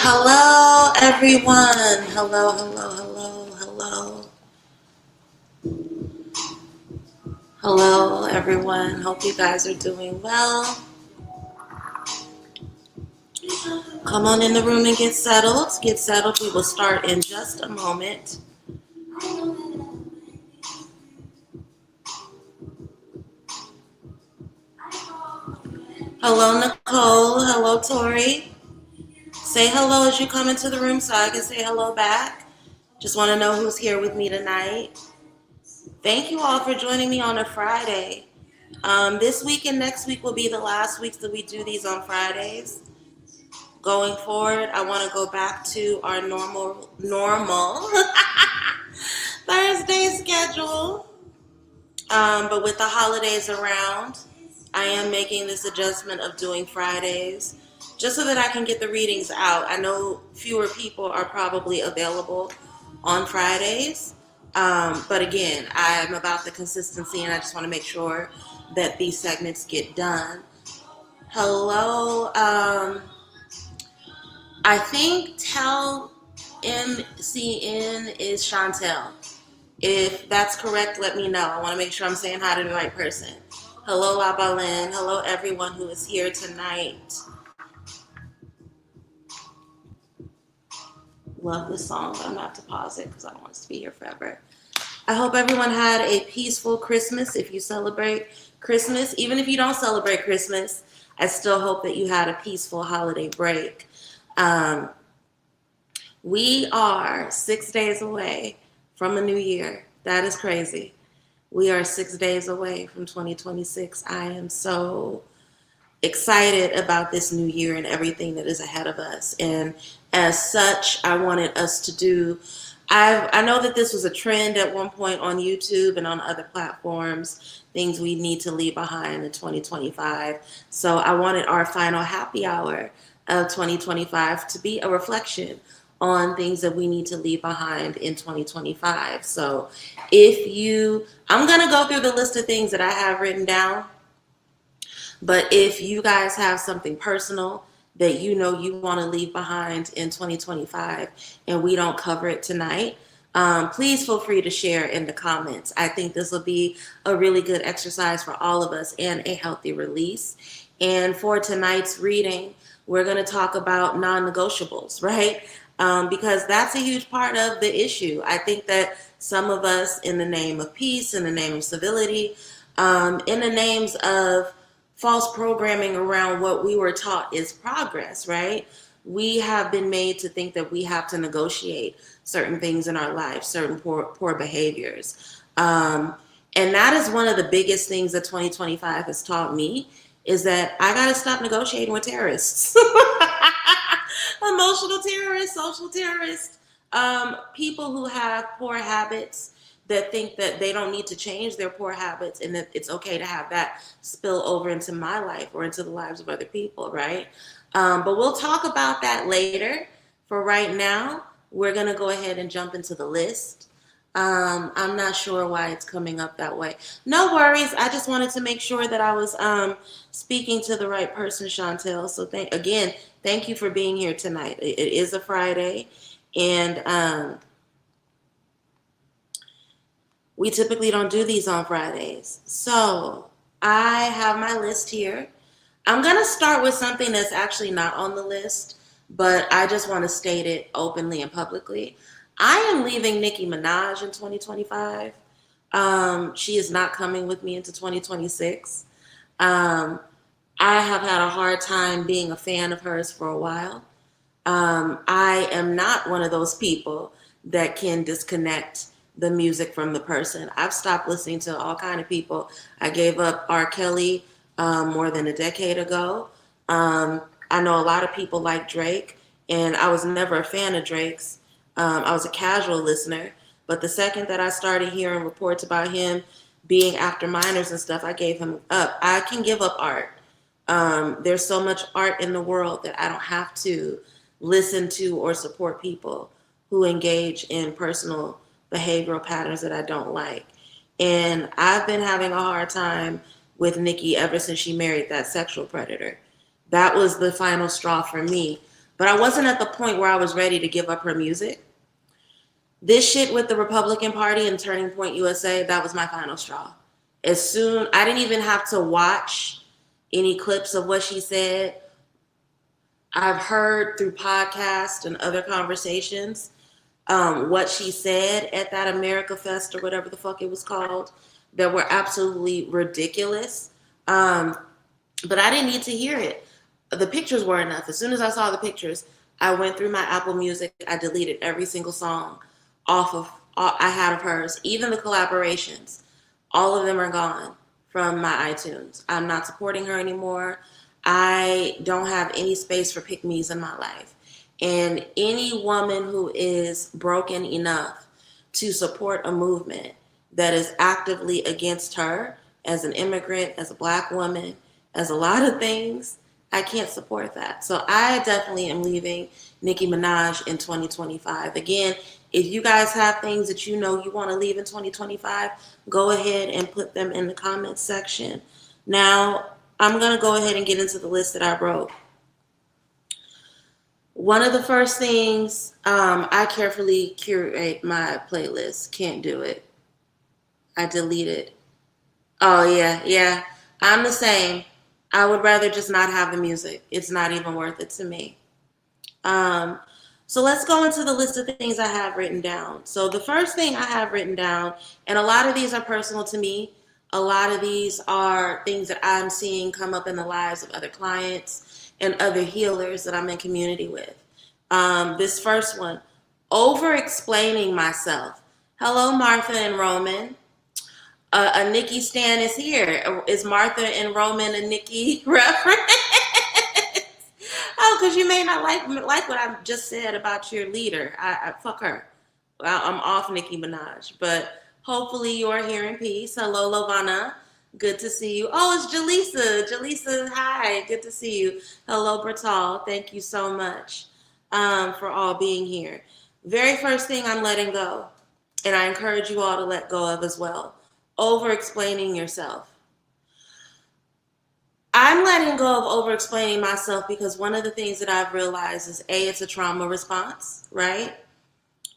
Hello, everyone. Hello, hello, hello, hello. Hello, everyone. Hope you guys are doing well. Come on in the room and get settled. Get settled. We will start in just a moment. Hello, Nicole. Hello, Tori. Say hello as you come into the room so I can say hello back. Just want to know who's here with me tonight. Thank you all for joining me on a Friday. This week and next week will be the last weeks that we do these on Fridays. Going forward, I want to go back to our normal Thursday schedule. But with the holidays around, I am making this adjustment of doing Fridays just so that I can get the readings out. I know fewer people are probably available on Fridays. But again, I'm about the consistency and I just want to make sure that these segments get done. Hello. I think Tell MCN is Chantel. If that's correct, let me know. I want to make sure I'm saying hi to the right person. Hello, La Balin. Hello, everyone who is here tonight. Love this song, but I'm going to have to pause it because I don't want us to be here forever. I hope everyone had a peaceful Christmas. If you celebrate Christmas, even if you don't celebrate Christmas, I still hope that you had a peaceful holiday break. We are 6 days away from a new year. That is crazy. We are 6 days away from 2026. I am so excited about this new year and everything that is ahead of us. And as such, I wanted us to do, I know that this was a trend at one point on YouTube and on other platforms, things we need to leave behind in 2025. So I wanted our final happy hour of 2025 to be a reflection on things that we need to leave behind in 2025. So I'm going to go through the list of things that I have written down. But if you guys have something personal that you know you want to leave behind in 2025 and we don't cover it tonight, please feel free to share in the comments. I think this will be a really good exercise for all of us and a healthy release. And for tonight's reading, we're going to talk about non-negotiables, right? Because that's a huge part of the issue. I think that some of us, in the name of peace, in the name of civility, in the names of false programming around what we were taught is progress, right? We have been made to think that we have to negotiate certain things in our life, certain poor behaviors. And that is one of the biggest things that 2025 has taught me, is that I got to stop negotiating with terrorists. Emotional terrorists, social terrorists, people who have poor habits that think that they don't need to change their poor habits and that it's okay to have that spill over into my life or into the lives of other people, right? But we'll talk about that later. For right now, we're going to go ahead and jump into the list. I'm not sure why it's coming up that way. No worries. I just wanted to make sure that I was speaking to the right person, Chantel. So thank you for being here tonight. It is a Friday, and we typically don't do these on Fridays. So I have my list here. I'm going to start with something that's actually not on the list, but I just want to state it openly and publicly. I am leaving Nicki Minaj in 2025. She is not coming with me into 2026. I have had a hard time being a fan of hers for a while. I am not one of those people that can disconnect the music from the person. I've stopped listening to all kind of people. I gave up R. Kelly more than a decade ago. I know a lot of people like Drake, and I was never a fan of Drake's. I was a casual listener, but the second that I started hearing reports about him being after minors and stuff, I gave him up. I can give up art. There's so much art in the world that I don't have to listen to or support people who engage in personal behavioral patterns that I don't like. And I've been having a hard time with Nicki ever since she married that sexual predator. That was the final straw for me. But I wasn't at the point where I was ready to give up her music. This shit with the Republican Party and Turning Point USA, that was my final straw. I didn't even have to watch any clips of what she said. I've heard through podcasts and other conversations what she said at that America Fest or whatever the fuck it was called that were absolutely ridiculous. But I didn't need to hear it. The pictures were enough. As soon as I saw the pictures, I went through my Apple Music. I deleted every single song I had of hers, even the collaborations. All of them are gone from my iTunes. I'm not supporting her anymore. I don't have any space for pick-me's in my life. And any woman who is broken enough to support a movement that is actively against her as an immigrant, as a Black woman, as a lot of things, I can't support that. So I definitely am leaving Nicki Minaj in 2025. Again, if you guys have things that you know you want to leave in 2025, go ahead and put them in the comments section. Now, I'm going to go ahead and get into the list that I wrote. One of the first things, I carefully curate my playlist. Can't do it. I deleted. Oh, yeah. I'm the same. I would rather just not have the music. It's not even worth it to me. So let's go into the list of things I have written down. So the first thing I have written down, and a lot of these are personal to me. A lot of these are things that I'm seeing come up in the lives of other clients and other healers that I'm in community with. This first one, over-explaining myself. Hello, Martha and Roman. A Nikki Stan is here. Is Martha and Roman a Nikki reference? Oh, because you may not like what I just said about your leader. I fuck her. Well, I'm off Nicki Minaj, but hopefully you're here in peace. Hello, Lovana. Good to see you. Oh, it's Jaleesa. Jaleesa, hi. Good to see you. Hello, Bertal. Thank you so much for all being here. Very first thing I'm letting go, and I encourage you all to let go of as well, over-explaining yourself. I'm letting go of over-explaining myself because one of the things that I've realized is it's a trauma response, right?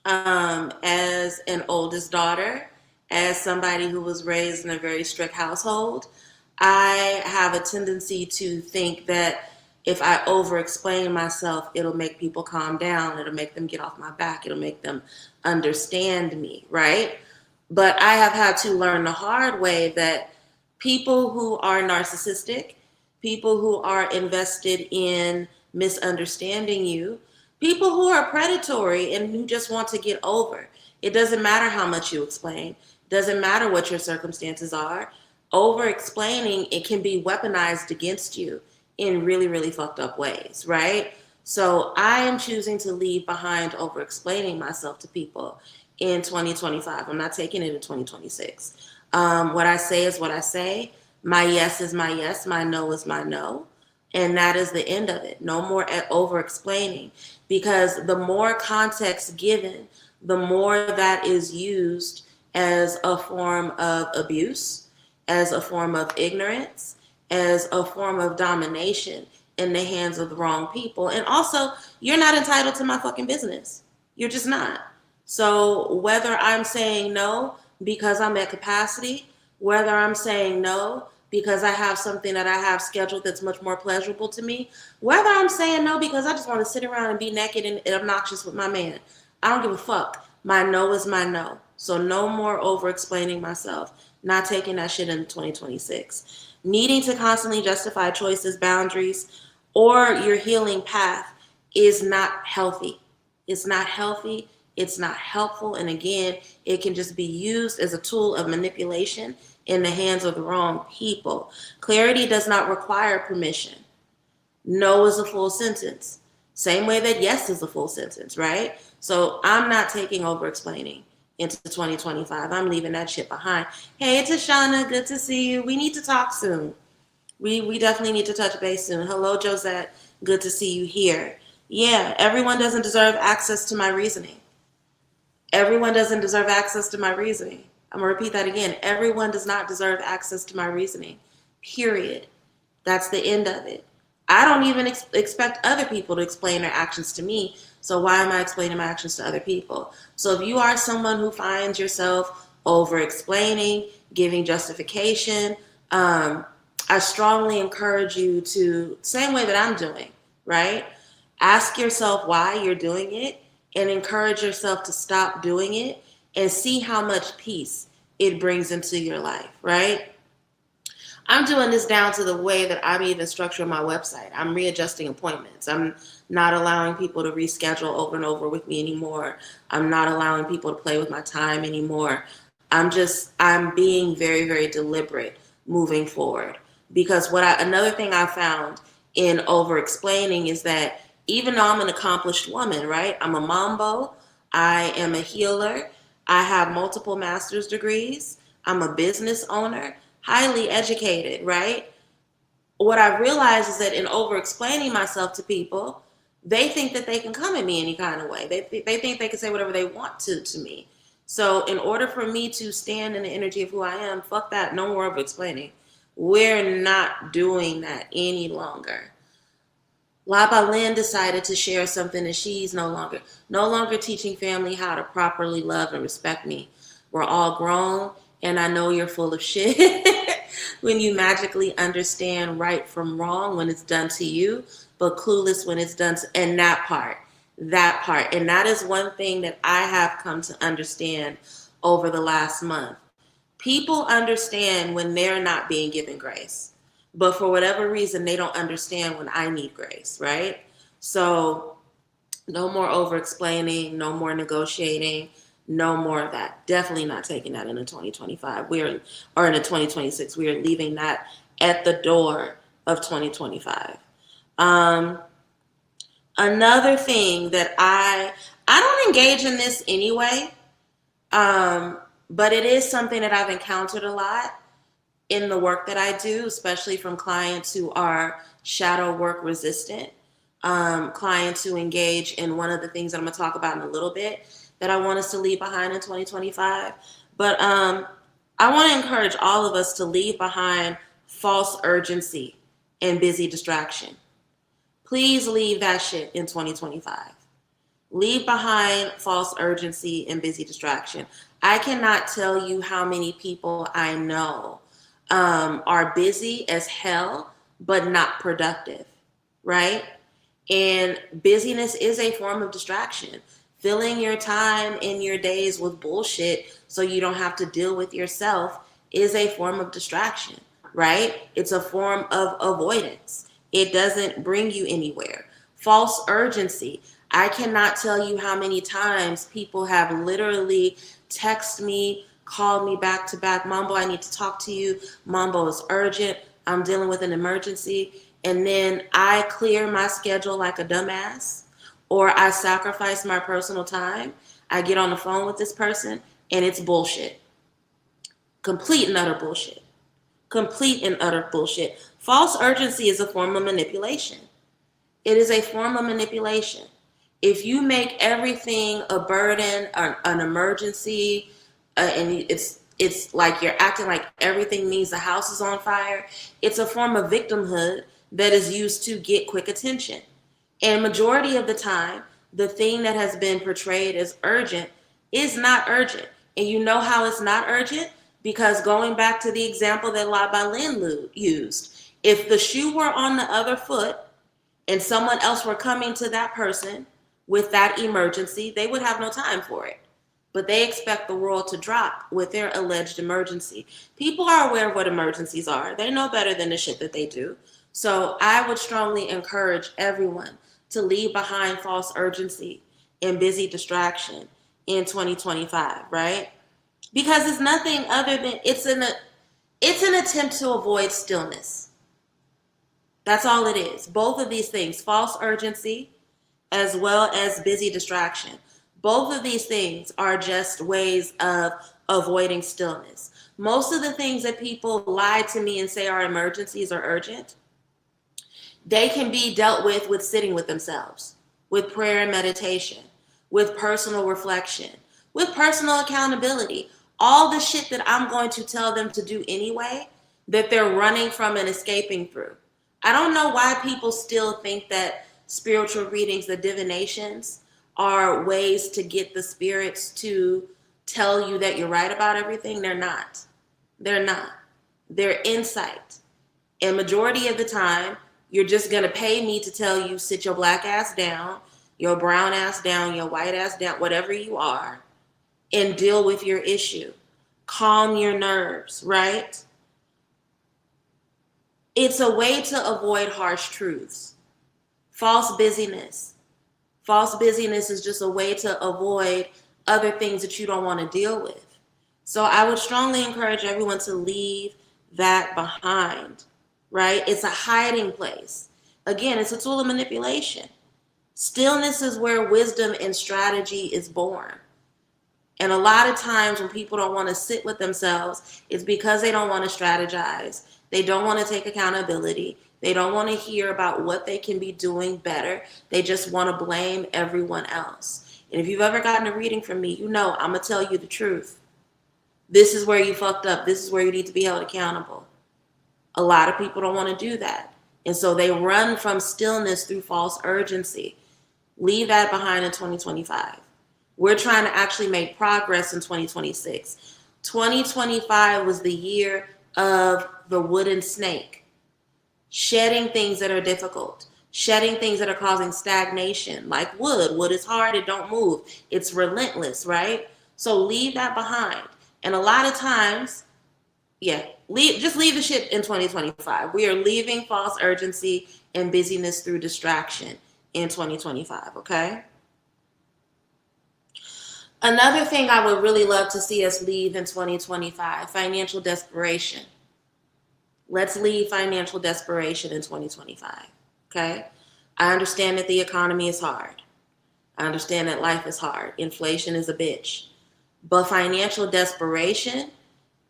As an oldest daughter, as somebody who was raised in a very strict household, I have a tendency to think that if I over-explain myself, it'll make people calm down. It'll make them get off my back. It'll make them understand me, right? But I have had to learn the hard way that people who are narcissistic, people who are invested in misunderstanding you, people who are predatory and who just want to get over. It doesn't matter how much you explain. It doesn't matter what your circumstances are. Over-explaining, it can be weaponized against you in really, really fucked up ways, right? So I am choosing to leave behind over-explaining myself to people in 2025. I'm not taking it in 2026. What I say is what I say. My yes is my yes. My no is my no. And that is the end of it. No more over-explaining. Because the more context given, the more that is used as a form of abuse, as a form of ignorance, as a form of domination in the hands of the wrong people. And also, you're not entitled to my fucking business. You're just not. So whether I'm saying no because I'm at capacity, whether I'm saying no because I have something that I have scheduled that's much more pleasurable to me, whether I'm saying no because I just want to sit around and be naked and obnoxious with my man, I don't give a fuck. My no is my no. So no more over-explaining myself. Not taking that shit in 2026. Needing to constantly justify choices, boundaries, or your healing path is not healthy. It's not healthy. It's not helpful. And again, it can just be used as a tool of manipulation in the hands of the wrong people. Clarity does not require permission. No is a full sentence. Same way that yes is a full sentence, right? So I'm not taking over explaining into 2025. I'm leaving that shit behind. Hey, Tashana, good to see you. We need to talk soon. We definitely need to touch base soon. Hello, Josette. Good to see you here. Yeah, everyone doesn't deserve access to my reasoning. Everyone doesn't deserve access to my reasoning. I'm going to repeat that again. Everyone does not deserve access to my reasoning. Period. That's the end of it. I don't even expect other people to explain their actions to me. So why am I explaining my actions to other people? So if you are someone who finds yourself over explaining, giving justification, I strongly encourage you to, same way that I'm doing, right? Ask yourself why you're doing it and encourage yourself to stop doing it and see how much peace it brings into your life, right? I'm doing this down to the way that I'm even structuring my website. I'm readjusting appointments. I'm not allowing people to reschedule over and over with me anymore. I'm not allowing people to play with my time anymore. I'm being very, very deliberate moving forward. Because another thing I found in over explaining is that even though I'm an accomplished woman, right? I'm a mambo, I am a healer, I have multiple master's degrees, I'm a business owner, highly educated, right? What I realized is that in over explaining myself to people, they think that they can come at me any kind of way. They think they can say whatever they want to me. So in order for me to stand in the energy of who I am, fuck that, no more over explaining. We're not doing that any longer. Laba Lynn decided to share something that she's no longer teaching family how to properly love and respect me. We're all grown, and I know you're full of shit when you magically understand right from wrong when it's done to you, but clueless when it's done to, and that part. And that is one thing that I have come to understand over the last month. People understand when they're not being given grace, but for whatever reason, they don't understand when I need grace, right? So no more over explaining, no more negotiating, no more of that. Definitely not taking that into 2025. Or into 2026. We are leaving that at the door of 2025. Another thing that I don't engage in this anyway, but it is something that I've encountered a lot in the work that I do, especially from clients who are shadow work resistant, clients who engage in one of the things that I'm going to talk about in a little bit that I want us to leave behind in 2025. But I want to encourage all of us to leave behind false urgency and busy distraction. Please leave that shit in 2025. Leave behind false urgency and busy distraction. I cannot tell you how many people I know are busy as hell, but not productive, right? And busyness is a form of distraction. Filling your time in your days with bullshit so you don't have to deal with yourself is a form of distraction, right? It's a form of avoidance. It doesn't bring you anywhere. False urgency. I cannot tell you how many times people have literally texted me, called me back to back. Mambo, I need to talk to you. Mambo, is urgent. I'm dealing with an emergency. And then I clear my schedule like a dumbass, or I sacrifice my personal time. I get on the phone with this person and it's bullshit. Complete and utter bullshit. Complete and utter bullshit. False urgency is a form of manipulation. It is a form of manipulation. If you make everything a burden, an emergency, and it's like you're acting like everything means the house is on fire, it's a form of victimhood that is used to get quick attention. And majority of the time, the thing that has been portrayed as urgent is not urgent. And you know how it's not urgent? Because going back to the example that La Balin used, if the shoe were on the other foot and someone else were coming to that person with that emergency, they would have no time for it. But they expect the world to drop with their alleged emergency. People are aware of what emergencies are. They know better than the shit that they do. So I would strongly encourage everyone to leave behind false urgency and busy distraction in 2025, right? Because it's nothing other than it's an attempt to avoid stillness. That's all it is. Both of these things, false urgency as well as busy distraction. Both of these things are just ways of avoiding stillness. Most of the things that people lie to me and say are emergencies or urgent, they can be dealt with sitting with themselves, with prayer and meditation, with personal reflection, with personal accountability. All the shit that I'm going to tell them to do anyway, that they're running from and escaping through. I don't know why people still think that spiritual readings, the divinations, are ways to get the spirits to tell you that you're right about everything. They're not. They're not. They're insight. And majority of the time, you're just going to pay me to tell you, sit your black ass down, your brown ass down, your white ass down, whatever you are, and deal with your issue. Calm your nerves, right? It's a way to avoid harsh truths. False busyness. False busyness is just a way to avoid other things that you don't want to deal with. So I would strongly encourage everyone to leave that behind, right? It's a hiding place. Again, it's a tool of manipulation. Stillness is where wisdom and strategy is born. And a lot of times when people don't want to sit with themselves, it's because they don't want to strategize. They don't want to take accountability. They don't want to hear about what they can be doing better. They just want to blame everyone else. And if you've ever gotten a reading from me, you know I'm going to tell you the truth. This is where you fucked up. This is where you need to be held accountable. A lot of people don't want to do that. And so they run from stillness through false urgency. Leave that behind in 2025. We're trying to actually make progress in 2026. 2025 was the year of the wooden snake. Shedding things that are difficult. Shedding things that are causing stagnation, like wood. Wood is hard, it don't move. It's relentless, right? So leave that behind. And a lot of times, just leave the shit in 2025. We are leaving false urgency and busyness through distraction in 2025, okay? Another thing I would really love to see us leave in 2025, financial desperation. Let's leave financial desperation in 2025, okay? I understand that the economy is hard. I understand that life is hard. Inflation is a bitch. But financial desperation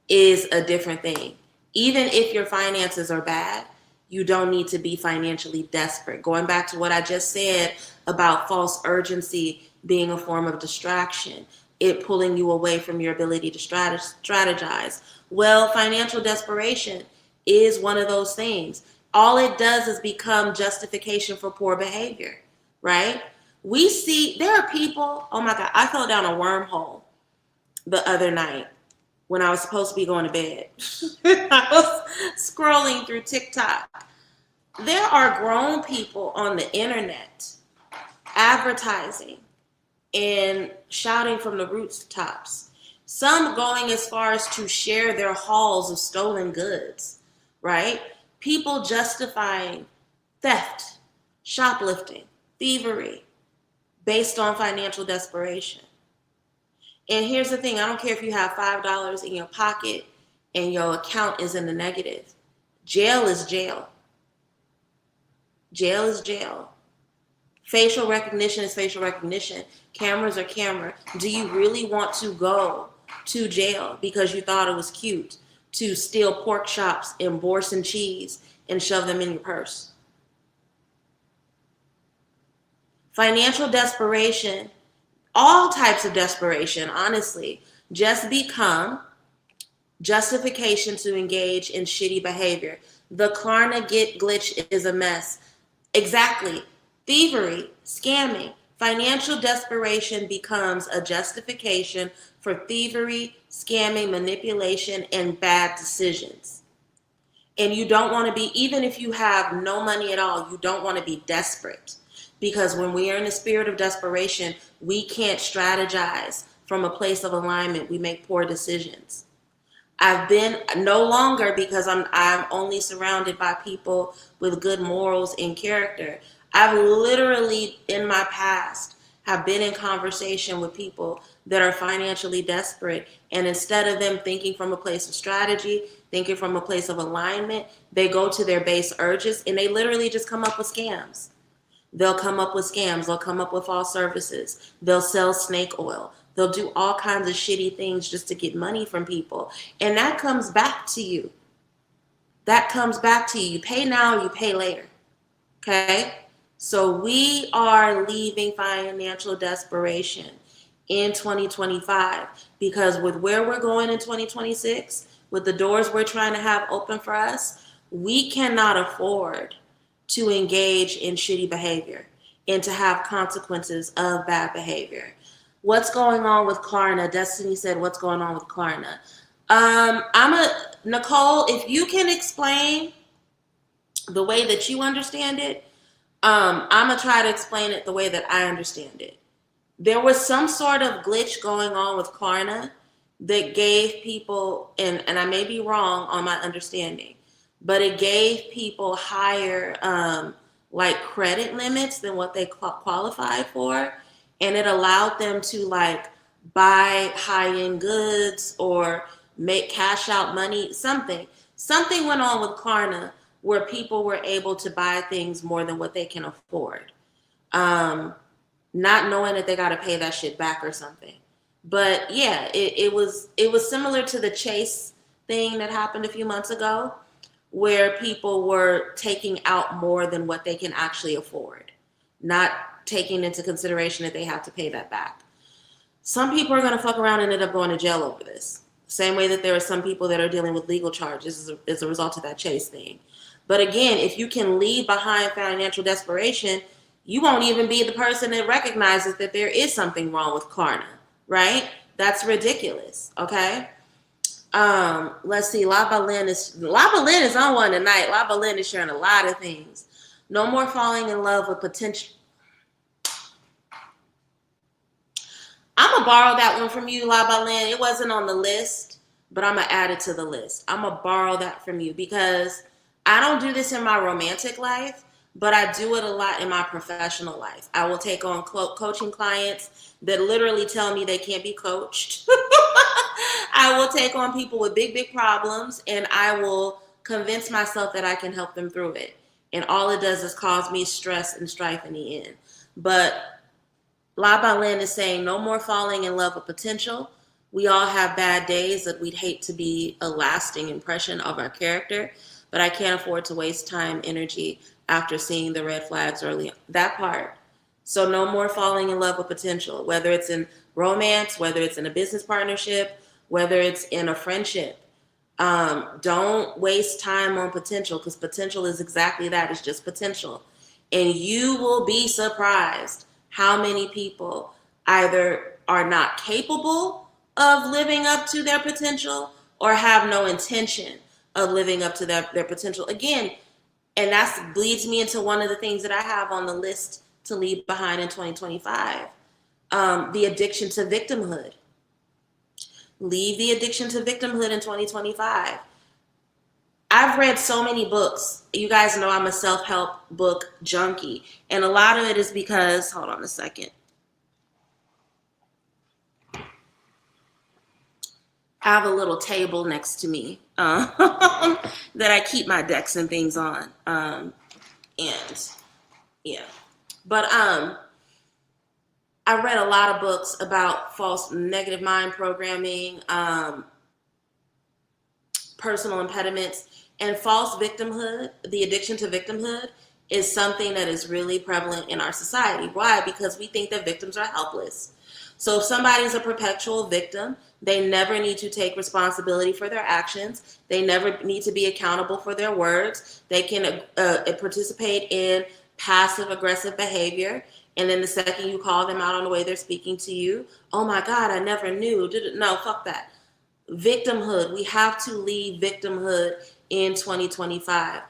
is a different thing. Even if your finances are bad, you don't need to be financially desperate. Going back to what I just said about false urgency being a form of distraction, it pulling you away from your ability to strategize. Well, financial desperation is one of those things. All it does is become justification for poor behavior, right? We see, there are people, oh my God, I fell down a wormhole the other night when I was supposed to be going to bed. I was scrolling through TikTok. There are grown people on the internet advertising and shouting from the rooftops. Some going as far as to share their hauls of stolen goods, right? People justifying theft, shoplifting, thievery based on financial desperation. And here's the thing, I don't care if you have $5 in your pocket and your account is in the negative. Jail is jail. Jail is jail. Facial recognition is facial recognition. Cameras are camera. Do you really want to go to jail because you thought it was cute to steal pork chops and Boursin cheese and shove them in your purse? Financial desperation, all types of desperation, honestly, just become justification to engage in shitty behavior. The Klarna Git glitch is a mess. Exactly. Thievery, scamming, financial desperation becomes a justification for thievery, scamming, manipulation, and bad decisions. And you don't want to be, even if you have no money at all, you don't want to be desperate. Because when we are in a spirit of desperation, we can't strategize from a place of alignment. We make poor decisions. I've been no longer, because I'm only surrounded by people with good morals and character. I've literally in my past have been in conversation with people that are financially desperate, and instead of them thinking from a place of strategy, thinking from a place of alignment, they go to their base urges and they literally just come up with scams. They'll come up with scams. They'll come up with false services. They'll sell snake oil. They'll do all kinds of shitty things just to get money from people. And that comes back to you. That comes back to you. You pay now, you pay later. Okay? So we are leaving financial desperation in 2025 because with where we're going in 2026, with the doors we're trying to have open for us, we cannot afford to engage in shitty behavior and to have consequences of bad behavior. What's going on with Klarna? Destiny said, what's going on with Klarna? Nicole, if you can explain the way that you understand it, I'm going to try to explain it the way that I understand it. There was some sort of glitch going on with Klarna that gave people, and I may be wrong on my understanding, but it gave people higher like credit limits than what they qualified for, and it allowed them to like buy high-end goods or make cash out money. Something went on with Klarna where people were able to buy things more than what they can afford, not knowing that they got to pay that shit back or something. But yeah, it was similar to the Chase thing that happened a few months ago, where people were taking out more than what they can actually afford, not taking into consideration that they have to pay that back. Some people are going to fuck around and end up going to jail over this. Same way that there are some people that are dealing with legal charges as a result of that Chase thing. But again, if you can leave behind financial desperation, you won't even be the person that recognizes that there is something wrong with Klarna, right? That's ridiculous, okay? Let's see. La Balin is on one tonight. La Balin is sharing a lot of things. No more falling in love with potential. I'm gonna borrow that one from you, La Balin. It wasn't on the list, but I'm gonna add it to the list. I'm gonna borrow that from you because I don't do this in my romantic life, but I do it a lot in my professional life. I will take on coaching clients that literally tell me they can't be coached. I will take on people with big problems, and I will convince myself that I can help them through it. And all it does is cause me stress and strife in the end. But La Balin is saying no more falling in love with potential. We all have bad days that we'd hate to be a lasting impression of our character, but I can't afford to waste time, energy after seeing the red flags early on. That part. So no more falling in love with potential, whether it's in romance, whether it's in a business partnership, whether it's in a friendship. Don't waste time on potential, because potential is exactly that. It's just potential. And you will be surprised how many people either are not capable of living up to their potential or have no intention of living up to their potential. Again, and that leads me into one of the things that I have on the list to leave behind in 2025, the addiction to victimhood. Leave the addiction to victimhood in 2025. I've read so many books. You guys know I'm a self-help book junkie. And a lot of it is because, hold on a second. I have a little table next to me that I keep my decks and things on. And yeah. But I read a lot of books about false negative mind programming, personal impediments, and false victimhood. The addiction to victimhood is something that is really prevalent in our society. Why? Because we think that victims are helpless. So if somebody's a perpetual victim, they never need to take responsibility for their actions. They never need to be accountable for their words. They can participate in passive aggressive behavior. And then the second you call them out on the way they're speaking to you, oh my God, I never knew. No, fuck that. Victimhood. We have to leave victimhood in 2025.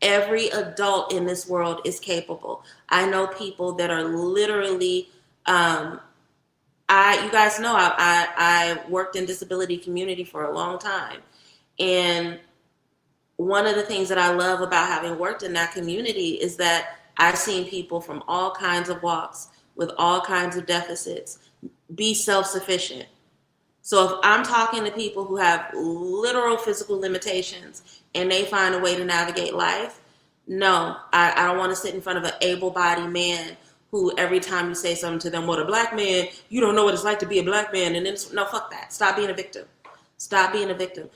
Every adult in this world is capable. I know people that are literally, you guys know I worked in disability community for a long time. And one of the things that I love about having worked in that community is that I've seen people from all kinds of walks with all kinds of deficits be self-sufficient. So if I'm talking to people who have literal physical limitations and they find a way to navigate life, no, I don't want to sit in front of an able-bodied man who every time you say something to them, what a black man, you don't know what it's like to be a black man. And then, no, fuck that. Stop being a victim. Stop being a victim.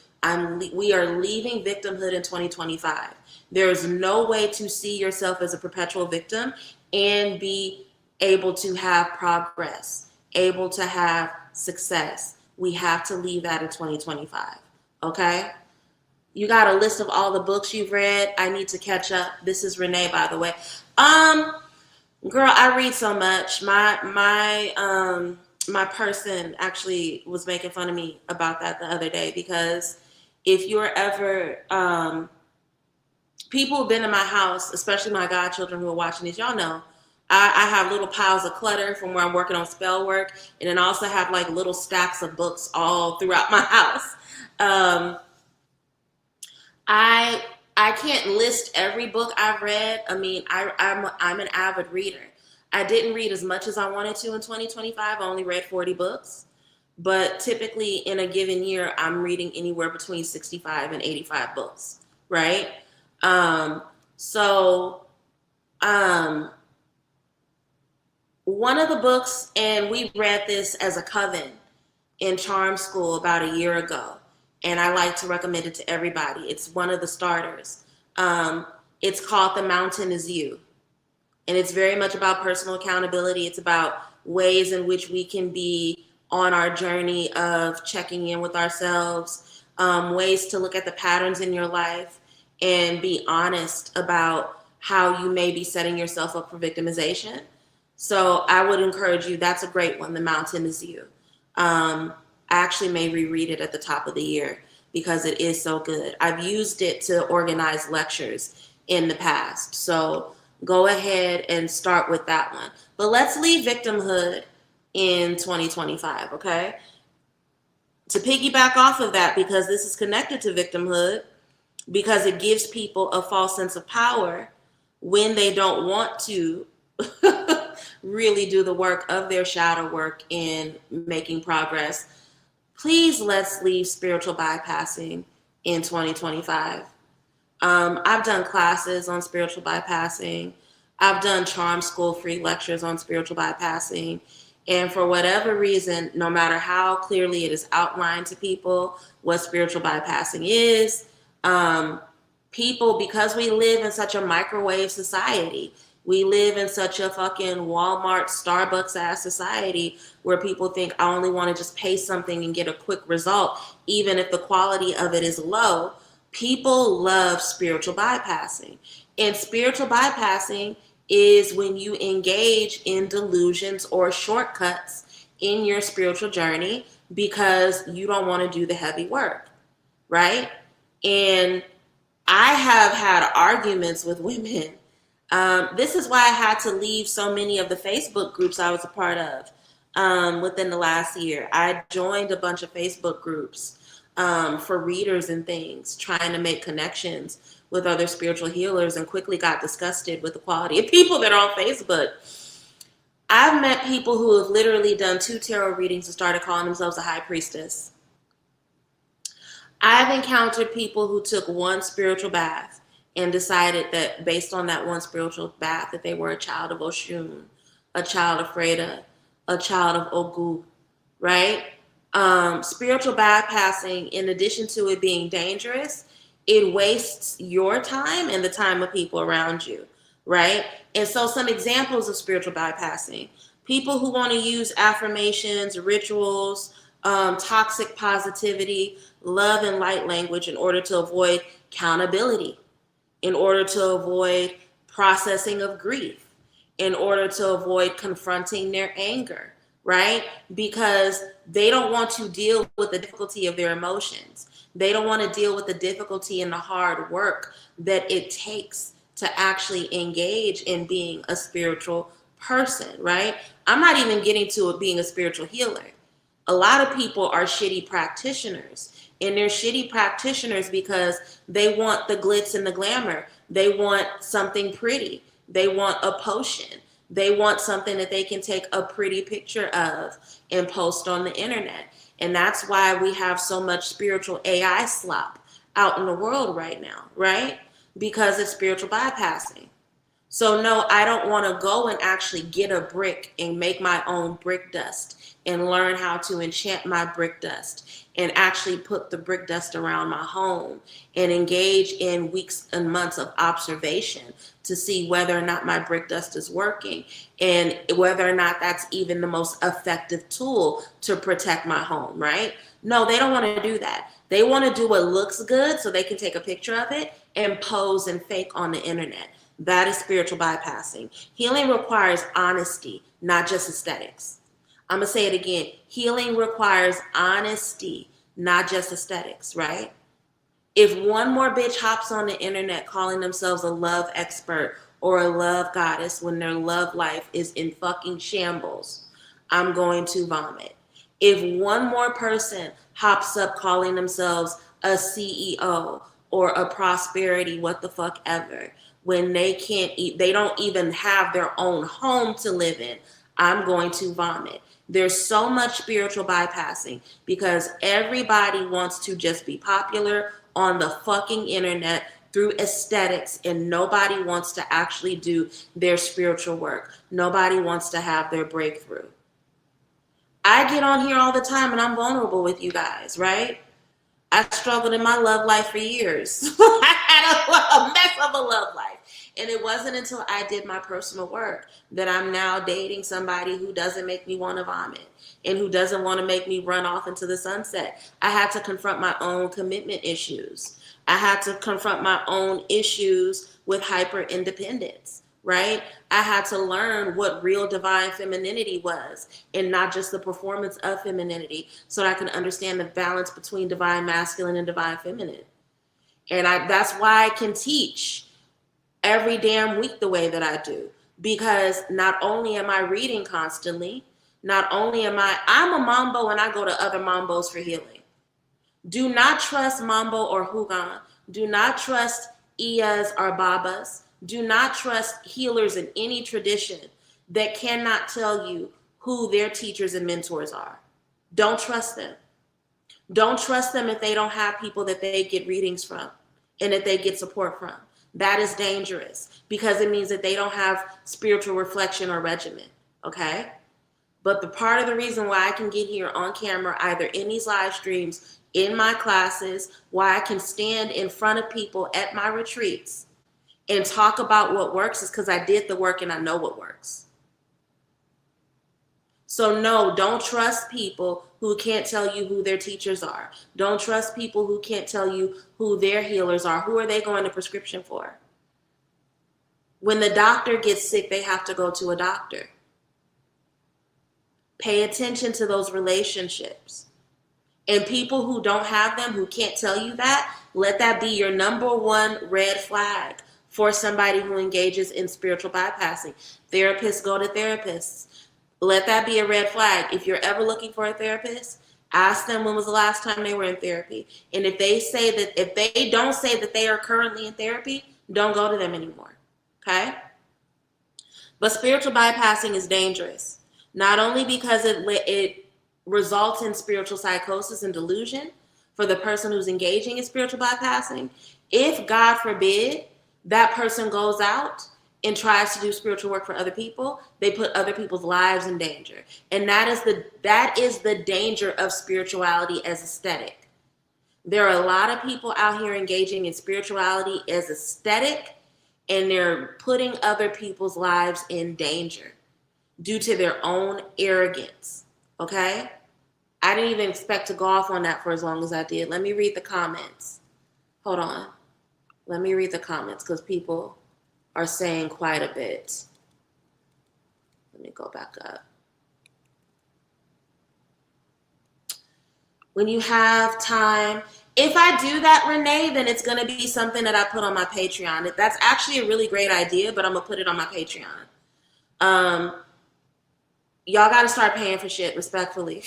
We are leaving victimhood in 2025. There is no way to see yourself as a perpetual victim and be able to have progress, able to have success. We have to leave that in 2025. Okay? You got a list of all the books you've read. I need to catch up. This is Renee, by the way. Girl, I read so much. My person actually was making fun of me about that the other day, because if you're ever people who've been in my house, especially my godchildren who are watching this, y'all know I have little piles of clutter from where I'm working on spell work, and then I also have like little stacks of books all throughout my house. Um, I I can't list every book I've read. I mean, I'm an avid reader. I didn't read as much as I wanted to in 2025. I only read 40 books, but typically in a given year, I'm reading anywhere between 65 and 85 books, right? Um, so um, one of the books, and we read this as a coven in charm school about a year ago, and I like to recommend it to everybody. It's one of the starters. Um, it's called The Mountain Is You, and it's very much about personal accountability. It's about ways in which we can be on our journey of checking in with ourselves, ways to look at the patterns in your life and be honest about how you may be setting yourself up for victimization. So I would encourage you. That's a great one. The Mountain Is You. I actually may reread it at the top of the year because it is so good. I've used it to organize lectures in the past. So go ahead and start with that one. But let's leave victimhood in 2025, okay? To piggyback off of that, because this is connected to victimhood, because it gives people a false sense of power when they don't want to really do the work of their shadow work in making progress. Please, let's leave spiritual bypassing in 2025. I've done classes on spiritual bypassing. I've done charm school free lectures on spiritual bypassing. And for whatever reason, no matter how clearly it is outlined to people what spiritual bypassing is, people, because we live in such a microwave society, we live in such a fucking Walmart, Starbucks ass society where people think I only want to just pay something and get a quick result, even if the quality of it is low. People love spiritual bypassing. And spiritual bypassing is when you engage in delusions or shortcuts in your spiritual journey because you don't want to do the heavy work, right? And I have had arguments with women. This is why I had to leave so many of the Facebook groups I was a part of within the last year. I joined a bunch of Facebook groups for readers and things, trying to make connections with other spiritual healers, and quickly got disgusted with the quality of people that are on Facebook. I've met people who have literally done 2 tarot readings and started calling themselves a high priestess. I've encountered people who took 1 spiritual bath and decided that based on that 1 spiritual bath that they were a child of Oshun, a child of Freda, a child of Ogu, right? Spiritual bypassing, in addition to it being dangerous, it wastes your time and the time of people around you, right? And so some examples of spiritual bypassing: people who want to use affirmations, rituals, toxic positivity, love and light language in order to avoid accountability, in order to avoid processing of grief, in order to avoid confronting their anger, right? Because they don't want to deal with the difficulty of their emotions. They don't want to deal with the difficulty and the hard work that it takes to actually engage in being a spiritual person, right? I'm not even getting to it being a spiritual healer. A lot of people are shitty practitioners, and they're shitty practitioners because they want the glitz and the glamour. They want something pretty. They want a potion. They want something that they can take a pretty picture of and post on the internet. And that's why we have so much spiritual AI slop out in the world right now, right? Because it's spiritual bypassing. So no, I don't want to go and actually get a brick and make my own brick dust and learn how to enchant my brick dust and actually put the brick dust around my home and engage in weeks and months of observation to see whether or not my brick dust is working and whether or not that's even the most effective tool to protect my home, right? No, they don't want to do that. They want to do what looks good so they can take a picture of it and pose and fake on the internet. That is spiritual bypassing. Healing requires honesty, not just aesthetics. I'm going to say it again. Healing requires honesty, not just aesthetics, right? If one more bitch hops on the internet calling themselves a love expert or a love goddess when their love life is in fucking shambles, I'm going to vomit. If one more person hops up calling themselves a CEO or a prosperity what the fuck ever, when they can't eat, they don't even have their own home to live in, I'm going to vomit. There's so much spiritual bypassing because everybody wants to just be popular on the fucking internet through aesthetics, and nobody wants to actually do their spiritual work. Nobody wants to have their breakthrough. I get on here all the time and I'm vulnerable with you guys, right? I struggled in my love life for years. I had a mess of a love life. And it wasn't until I did my personal work that I'm now dating somebody who doesn't make me want to vomit and who doesn't want to make me run off into the sunset. I had to confront my own commitment issues. I had to confront my own issues with hyper independence, right? I had to learn what real divine femininity was and not just the performance of femininity so that I can understand the balance between divine masculine and divine feminine. And that's why I can teach every damn week the way that I do, because not only am I reading constantly, not only I'm a mambo and I go to other mambos for healing. Do not trust mambo or hugan. Do not trust iyas or babas. Do not trust healers in any tradition that cannot tell you who their teachers and mentors are. Don't trust them. Don't trust them if they don't have people that they get readings from and that they get support from. That is dangerous because it means that they don't have spiritual reflection or regimen, okay? But the part of the reason why I can get here on camera, either in these live streams, in my classes, why I can stand in front of people at my retreats and talk about what works is because I did the work and I know what works. So no, don't trust people who can't tell you who their teachers are. Don't trust people who can't tell you who their healers are. Who are they going to prescription for? When the doctor gets sick, they have to go to a doctor. Pay attention to those relationships. And people who don't have them, who can't tell you that, let that be your number one red flag for somebody who engages in spiritual bypassing. Therapists go to therapists. Let that be a red flag. If you're ever looking for a therapist, ask them when was the last time they were in therapy. And if they don't say that they are currently in therapy, don't go to them anymore. Okay? But spiritual bypassing is dangerous. Not only because it results in spiritual psychosis and delusion for the person who's engaging in spiritual bypassing. If, God forbid, that person goes out and tries to do spiritual work for other people, they put other people's lives in danger. And that is the danger of spirituality as aesthetic. There are a lot of people out here engaging in spirituality as aesthetic, and they're putting other people's lives in danger due to their own arrogance. Okay? I didn't even expect to go off on that for as long as I did. Let me read the comments. Hold on. Let me read the comments because people are saying quite a bit. Let me go back up. When you have time, if I do that, Renee, then it's going to be something that I put on my Patreon. That's actually a really great idea, but I'm going to put it on my Patreon. Y'all got to start paying for shit, respectfully. Like,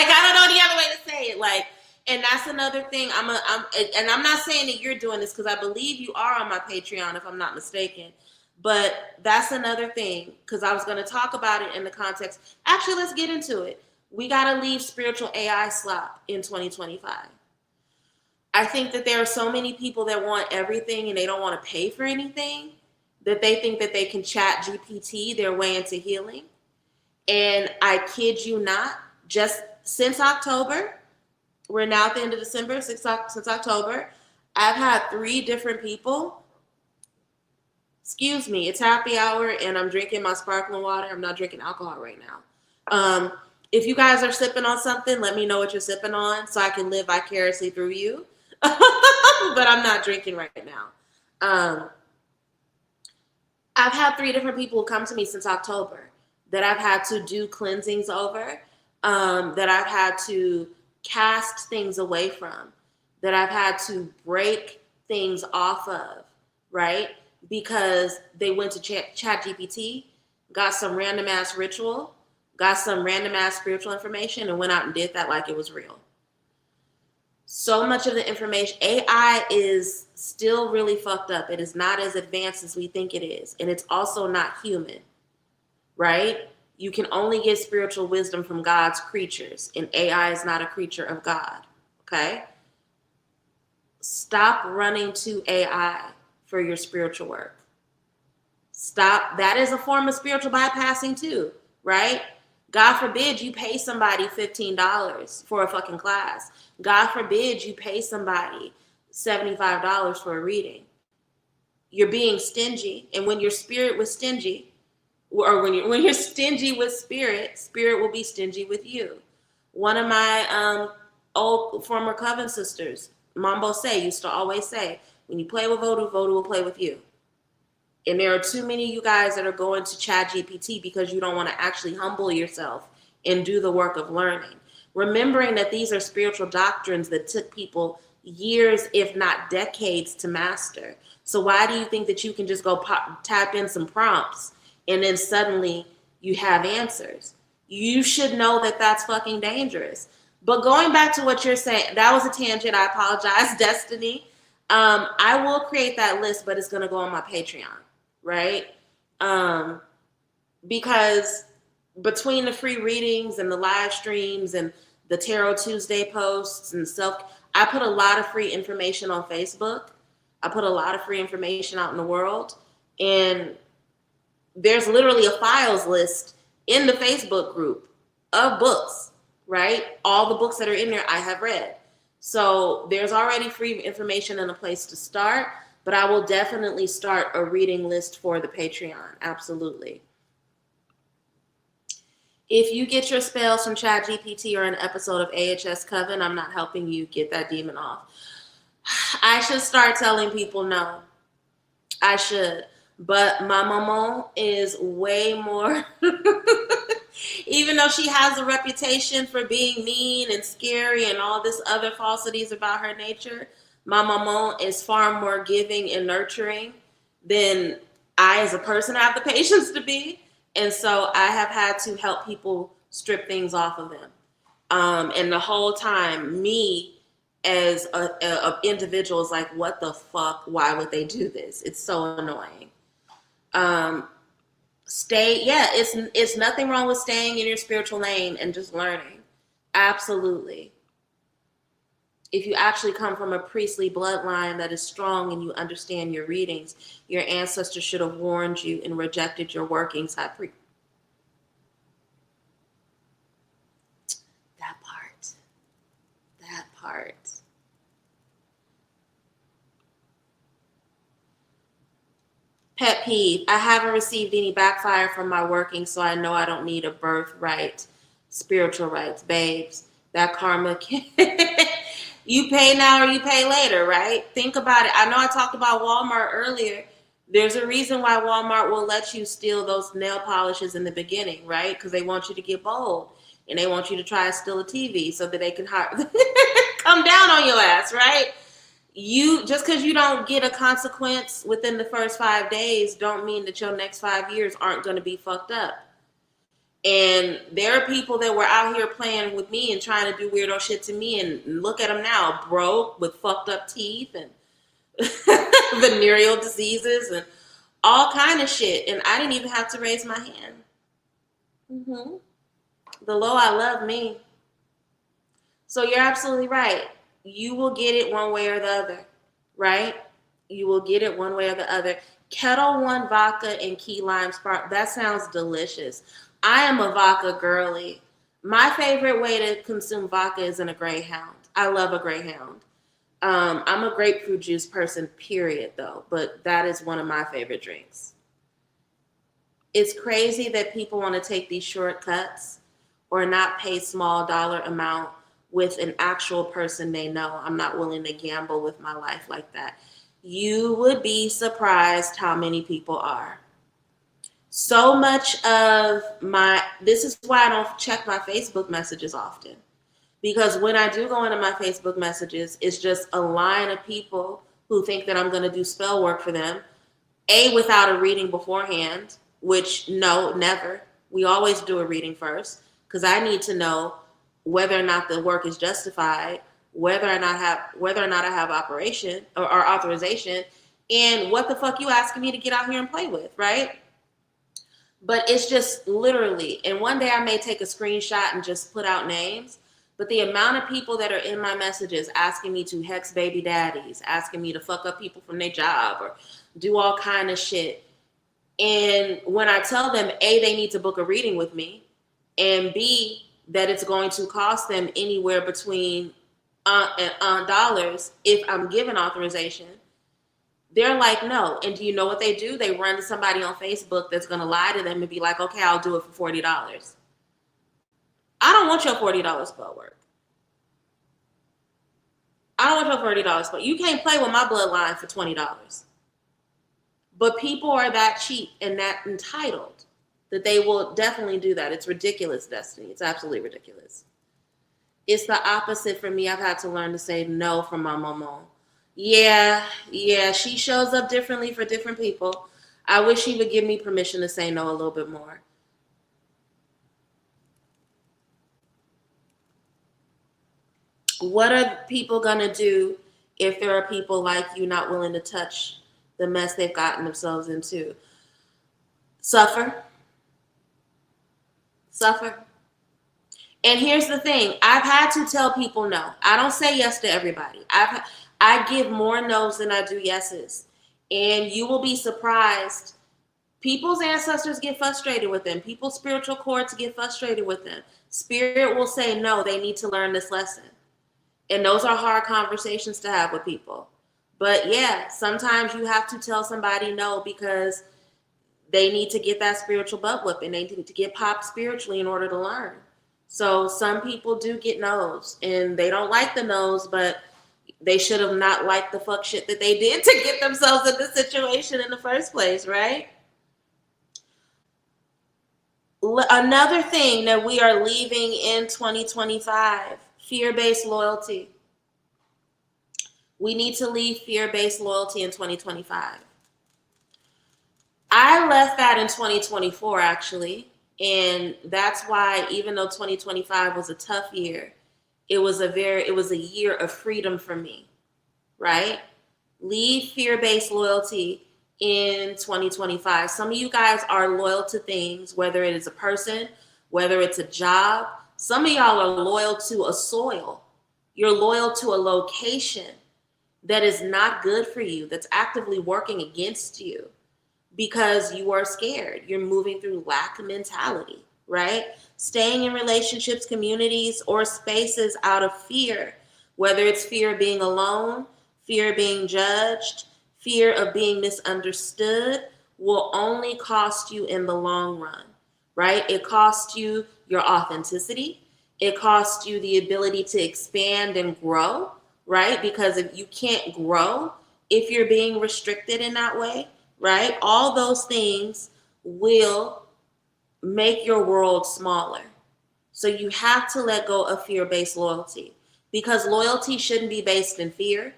I don't know any other way to say it. Like, and that's another thing. And I'm not saying that you're doing this because I believe you are on my Patreon, if I'm not mistaken. But that's another thing, because I was going to talk about it in the context. Actually, let's get into it. We got to leave spiritual AI slop in 2025. I think that there are so many people that want everything and they don't want to pay for anything that they think that they can chat GPT their way into healing. And I kid you not, just since October, we're now at the end of December, since October, I've had 3 different people. Excuse me, it's happy hour and I'm drinking my sparkling water. I'm not drinking alcohol right now. If you guys are sipping on something, let me know what you're sipping on so I can live vicariously through you. But I'm not drinking right now. I've had 3 different people come to me since October that I've had to do cleansings over, that I've had to cast things away from, that I've had to break things off of, right? Because they went to ChatGPT, got some random ass ritual, got some random ass spiritual information, and went out and did that like it was real. So much of the information, AI is still really fucked up. It is not as advanced as we think it is. And it's also not human, right? You can only get spiritual wisdom from God's creatures, and AI is not a creature of God, okay? Stop running to AI for your spiritual work. Stop. That is a form of spiritual bypassing too, right? God forbid you pay somebody $15 for a fucking class. God forbid you pay somebody $75 for a reading. You're being stingy. And when your spirit was stingy, or when you're stingy with spirit, spirit will be stingy with you. One of my old former coven sisters, Mambo Say, used to always say, when you play with Vodou, Vodou will play with you. And there are too many of you guys that are going to ChatGPT because you don't want to actually humble yourself and do the work of learning. Remembering that these are spiritual doctrines that took people years, if not decades, to master. So why do you think that you can just go type in some prompts and then suddenly you have answers? You should know that that's fucking dangerous. But going back to what you're saying, that was a tangent. I apologize, Destiny. I will create that list, but it's going to go on my Patreon, right? Because between the free readings and the live streams and the Tarot Tuesday posts and I put a lot of free information on Facebook. I put a lot of free information out in the world. And there's literally a files list in the Facebook group of books, right? All the books that are in there I have read. So there's already free information and a place to start, but I will definitely start a reading list for the Patreon. Absolutely. If you get your spells from ChatGPT or an episode of AHS Coven, I'm not helping you get that demon off. I should start telling people no. I should. But my maman is way more, even though she has a reputation for being mean and scary and all this other falsities about her nature, my maman is far more giving and nurturing than I as a person have the patience to be. And so I have had to help people strip things off of them. And the whole time, me as a individual is like, what the fuck? Why would they do this? It's so annoying. It's nothing wrong with staying in your spiritual lane and just learning. Absolutely. If you actually come from a priestly bloodline that is strong and you understand your readings, your ancestors should have warned you and rejected your workings. That part. Pet peeve. I haven't received any backfire from my working, so I know I don't need a birthright, spiritual rights, babes. That karma can you pay now or you pay later, right? Think about it. I know I talked about Walmart earlier. There's a reason why Walmart will let you steal those nail polishes in the beginning, right? Because they want you to get bold and they want you to try to steal a TV so that they can come down on your ass, right? You just because you don't get a consequence within the first 5 days don't mean that your next 5 years aren't going to be fucked up. And there are people that were out here playing with me and trying to do weirdo shit to me, and look at them now, broke with fucked up teeth and venereal diseases and all kind of shit. And I didn't even have to raise my hand. The low I love me. So you're absolutely right. You will get it one way or the other, right? You will get it one way or the other. Kettle One vodka and key lime spark. That sounds delicious. I am a vodka girly. My favorite way to consume vodka is in a Greyhound. I love a Greyhound. I'm a grapefruit juice person, period, though, but that is one of my favorite drinks. It's crazy that people want to take these shortcuts or not pay small dollar amount with an actual person they know. I'm not willing to gamble with my life like that. You would be surprised how many people are. So much of this is why I don't check my Facebook messages often. Because when I do go into my Facebook messages, it's just a line of people who think that I'm going to do spell work for them. Without a reading beforehand, which no, never. We always do a reading first because I need to know whether or not the work is justified, whether or not I have operation or authorization, and what the fuck you asking me to get out here and play with, right? But it's just literally, and one day I may take a screenshot and just put out names, but the amount of people that are in my messages asking me to hex baby daddies, asking me to fuck up people from their job or do all kind of shit. And when I tell them, A, they need to book a reading with me, and B, that it's going to cost them anywhere between and dollars if I'm given authorization, they're like, no. And do you know what they do? They run to somebody on Facebook that's going to lie to them and be like, okay, I'll do it for $40. I don't want your $40 spell work. I don't want your $40 spell. You can't play with my bloodline for $20. But people are that cheap and that entitled that they will definitely do that. It's ridiculous, Destiny. It's absolutely ridiculous. It's the opposite for me. I've had to learn to say no from my mama. Yeah, she shows up differently for different people. I wish she would give me permission to say no a little bit more. What are people gonna do if there are people like you not willing to touch the mess they've gotten themselves into? Suffer. And here's the thing. I've had to tell people no. I don't say yes to everybody. I give more no's than I do yeses. And you will be surprised. People's ancestors get frustrated with them. People's spiritual cords get frustrated with them. Spirit will say, no, they need to learn this lesson. And those are hard conversations to have with people. But yeah, sometimes you have to tell somebody no because they need to get that spiritual butt whipping. They need to get popped spiritually in order to learn. So some people do get no's and they don't like the no's, but they should have not liked the fuck shit that they did to get themselves in this situation in the first place, right? Another thing that we are leaving in 2025, fear-based loyalty. We need to leave fear-based loyalty in 2025. I left that in 2024, actually. And that's why, even though 2025 was a tough year, it was a year of freedom for me, right? Leave fear-based loyalty in 2025. Some of you guys are loyal to things, whether it is a person, whether it's a job. Some of y'all are loyal to a soil. You're loyal to a location that is not good for you, that's actively working against you because you are scared. You're moving through lack mentality, right? Staying in relationships, communities, or spaces out of fear, whether it's fear of being alone, fear of being judged, fear of being misunderstood, will only cost you in the long run, right? It costs you your authenticity. It costs you the ability to expand and grow, right? Because if you can't grow, if you're being restricted in that way, right? All those things will make your world smaller. So you have to let go of fear-based loyalty, because loyalty shouldn't be based in fear.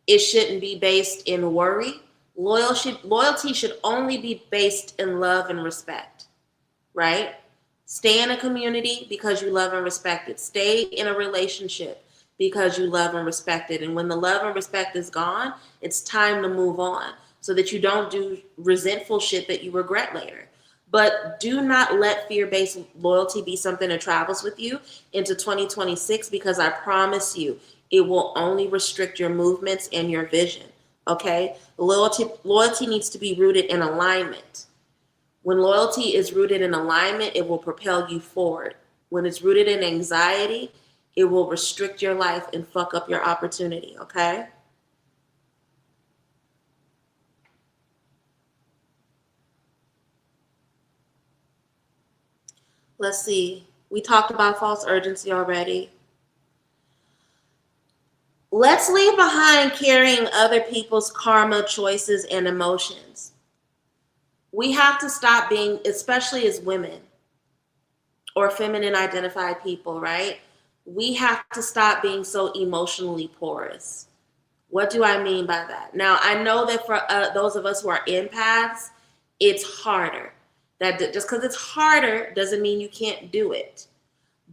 It shouldn't be based in worry. Loyalty should only be based in love and respect, right? Stay in a community because you love and respect it. Stay in a relationship because you love and respect it. And when the love and respect is gone, it's time to move on so that you don't do resentful shit that you regret later. But do not let fear-based loyalty be something that travels with you into 2026, because I promise you, it will only restrict your movements and your vision. Okay? Loyalty needs to be rooted in alignment. When loyalty is rooted in alignment, it will propel you forward. When it's rooted in anxiety, it will restrict your life and fuck up your opportunity, okay? Let's see. We talked about false urgency already. Let's leave behind carrying other people's karma, choices, and emotions. We have to stop being, especially as women or feminine identified people, right? We have to stop being so emotionally porous. What do I mean by that? Now, I know that for those of us who are empaths, it's harder. That just because it's harder doesn't mean you can't do it.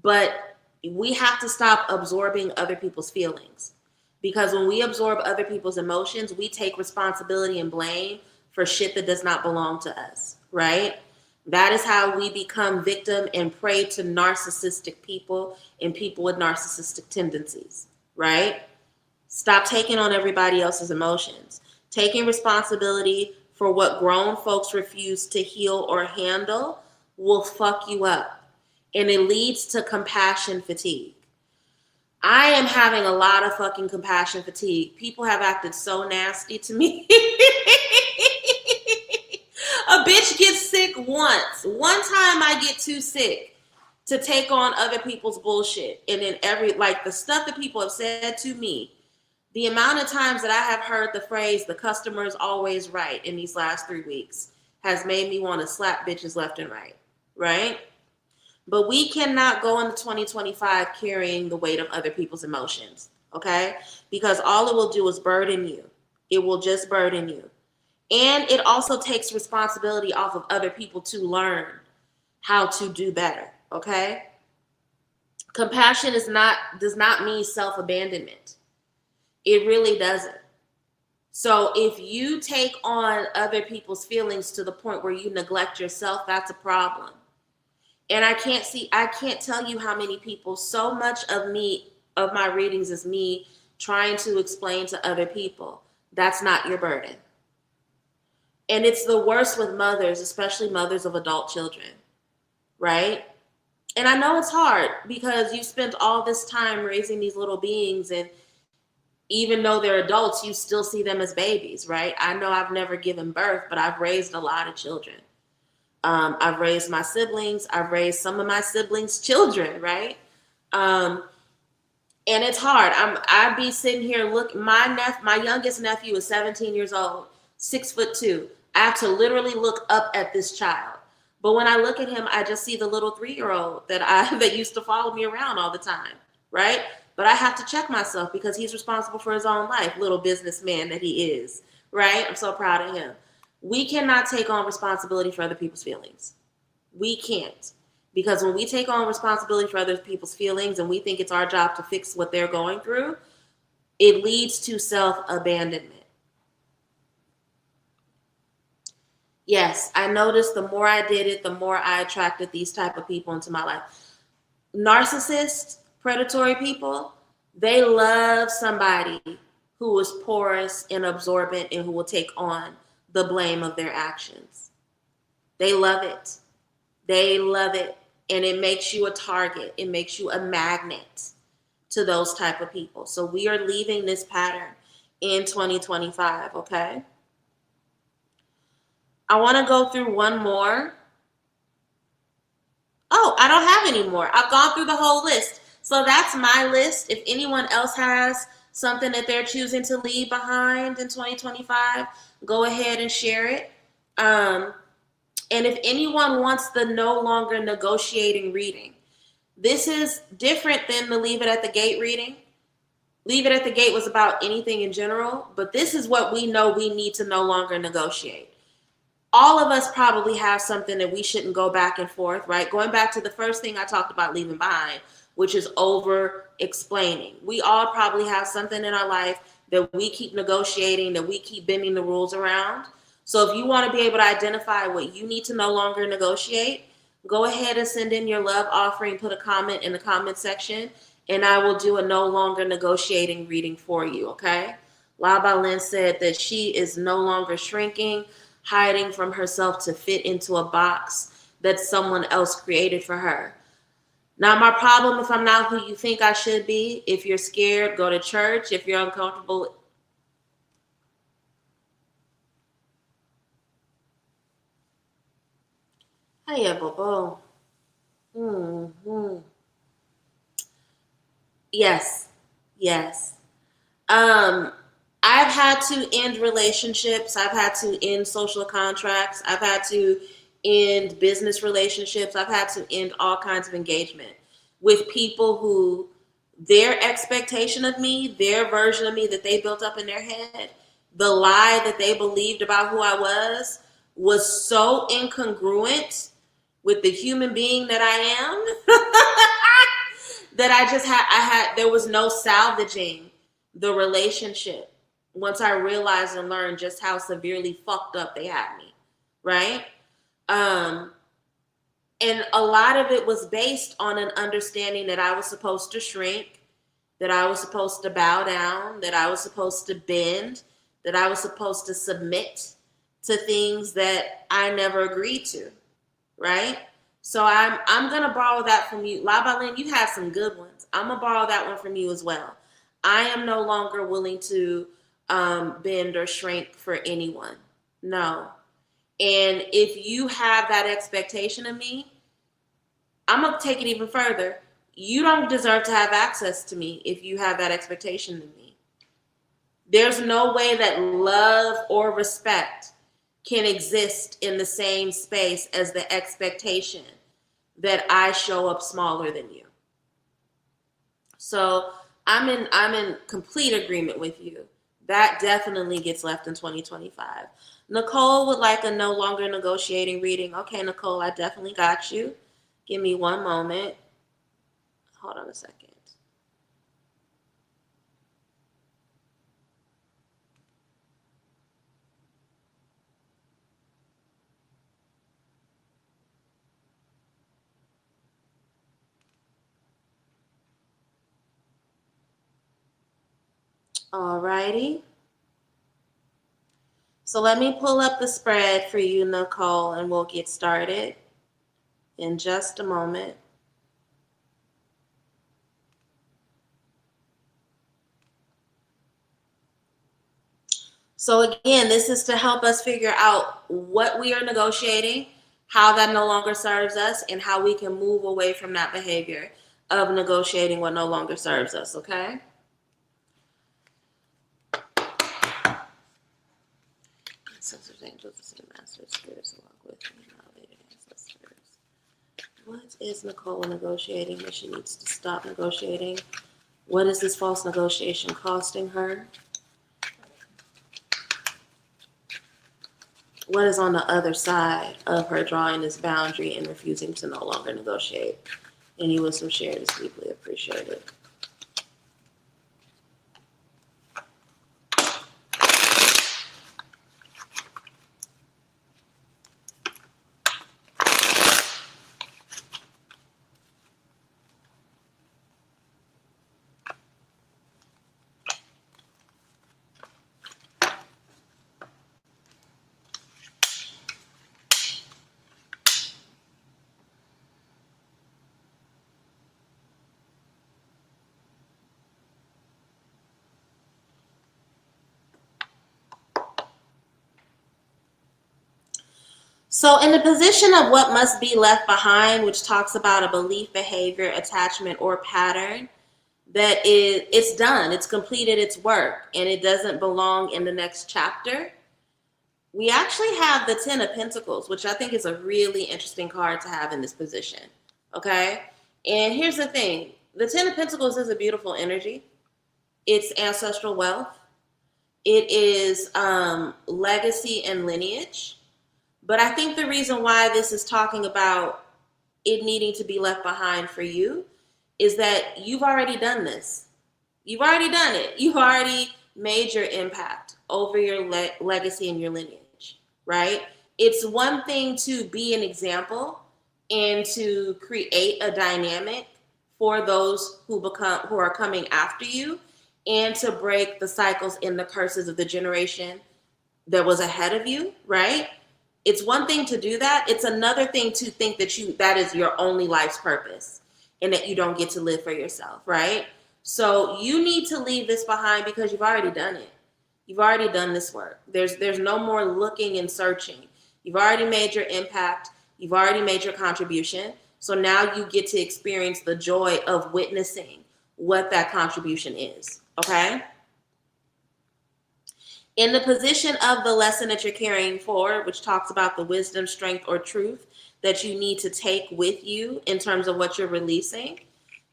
But we have to stop absorbing other people's feelings. Because when we absorb other people's emotions, we take responsibility and blame for shit that does not belong to us, right? That is how we become victim and prey to narcissistic people and people with narcissistic tendencies, right? Stop taking on everybody else's emotions. Taking responsibility for what grown folks refuse to heal or handle will fuck you up. And it leads to compassion fatigue. I am having a lot of fucking compassion fatigue. People have acted so nasty to me. A bitch gets sick once. One time I get too sick to take on other people's bullshit. And then the stuff that people have said to me, the amount of times that I have heard the phrase, the customer is always right in these last 3 weeks has made me want to slap bitches left and right, right? But we cannot go into 2025 carrying the weight of other people's emotions, okay? Because all it will do is burden you. It will just burden you. And it also takes responsibility off of other people to learn how to do better, okay? Compassion does not mean self-abandonment. It really doesn't. So if you take on other people's feelings to the point where you neglect yourself, that's a problem. And I can't tell you how many people, so much of my readings is me trying to explain to other people, that's not your burden. And it's the worst with mothers, especially mothers of adult children, right? And I know it's hard because you spent all this time raising these little beings, and even though they're adults, you still see them as babies, right? I know I've never given birth, but I've raised a lot of children. I've raised my siblings. I've raised some of my siblings' children, right? And it's hard. I'd be sitting here my youngest nephew is 17 years old, 6'2". I have to literally look up at this child. But when I look at him, I just see the little 3-year-old that used to follow me around all the time, right? But I have to check myself because he's responsible for his own life, little businessman that he is, right? I'm so proud of him. We cannot take on responsibility for other people's feelings. We can't. Because when we take on responsibility for other people's feelings and we think it's our job to fix what they're going through, it leads to self-abandonment. Yes, I noticed the more I did it, the more I attracted these type of people into my life. Narcissists, predatory people, they love somebody who is porous and absorbent and who will take on the blame of their actions. They love it. They love it. And it makes you a target. It makes you a magnet to those type of people. So we are leaving this pattern in 2025, okay? I want to go through one more. Oh, I don't have any more. I've gone through the whole list. So that's my list. If anyone else has something that they're choosing to leave behind in 2025, go ahead and share it. And if anyone wants the no longer negotiating reading, this is different than the Leave It at the Gate reading. Leave It at the Gate was about anything in general, but this is what we know we need to no longer negotiate. All of us probably have something that we shouldn't go back and forth, right? Going back to the first thing I talked about leaving behind, which is over explaining. We all probably have something in our life that we keep negotiating, that we keep bending the rules around. So if you want to be able to identify what you need to no longer negotiate, go ahead and send in your love offering, put a comment in the comment section, and I will do a no longer negotiating reading for you, okay? La Balin said that she is no longer shrinking, hiding from herself to fit into a box that someone else created for her. Not my problem if I'm not who you think I should be. If you're scared, go to church. If you're uncomfortable, hey, Bobo. Hmm. Yes, yes. Um, I've had to end relationships. I've had to end social contracts. I've had to end business relationships. I've had to end all kinds of engagement with people who their expectation of me, their version of me that they built up in their head, the lie that they believed about who I was so incongruent with the human being that I am that there was no salvaging the relationship once I realized and learned just how severely fucked up they had me, right? Um, and a lot of it was based on an understanding that I was supposed to shrink, that I was supposed to bow down, that I was supposed to bend, that I was supposed to submit to things that I never agreed to, right? So I'm gonna borrow that from you. La Balin, you have some good ones. I'm gonna borrow that one from you as well. I am no longer willing to bend or shrink for anyone. No. And if you have that expectation of me, I'm gonna take it even further. You don't deserve to have access to me if you have that expectation of me. There's no way that love or respect can exist in the same space as the expectation that I show up smaller than you. So I'm in complete agreement with you. That definitely gets left in 2025. Nicole would like a no longer negotiating reading. Okay, Nicole, I definitely got you. Give me one moment. Hold on a second. Alrighty. So let me pull up the spread for you, Nicole, and we'll get started in just a moment. So again, this is to help us figure out what we are negotiating, how that no longer serves us, and how we can move away from that behavior of negotiating what no longer serves us, okay? Ancestors, angels, and masters, spirits along with me, elevated ancestors. What is Nicole negotiating that she needs to stop negotiating? What is this false negotiation costing her? What is on the other side of her drawing this boundary and refusing to no longer negotiate? Any wisdom shared is deeply appreciated. So in the position of what must be left behind, which talks about a belief, behavior, attachment, or pattern, it's done, it's completed its work, and it doesn't belong in the next chapter. We actually have the Ten of Pentacles, which I think is a really interesting card to have in this position. Okay? And here's the thing. The Ten of Pentacles is a beautiful energy. It's ancestral wealth. It is legacy and lineage. But I think the reason why this is talking about it needing to be left behind for you is that you've already done this. You've already done it. You've already made your impact over your legacy and your lineage, right? It's one thing to be an example and to create a dynamic for those who are coming after you. and to break the cycles and the curses of the generation that was ahead of you, right? It's one thing to do that. It's another thing to think that is your only life's purpose and that you don't get to live for yourself, right? So you need to leave this behind because you've already done it. You've already done this work. There's no more looking and searching. You've already made your impact. You've already made your contribution. So now you get to experience the joy of witnessing what that contribution is, okay? In the position of the lesson that you're carrying forward, which talks about the wisdom, strength, or truth that you need to take with you in terms of what you're releasing,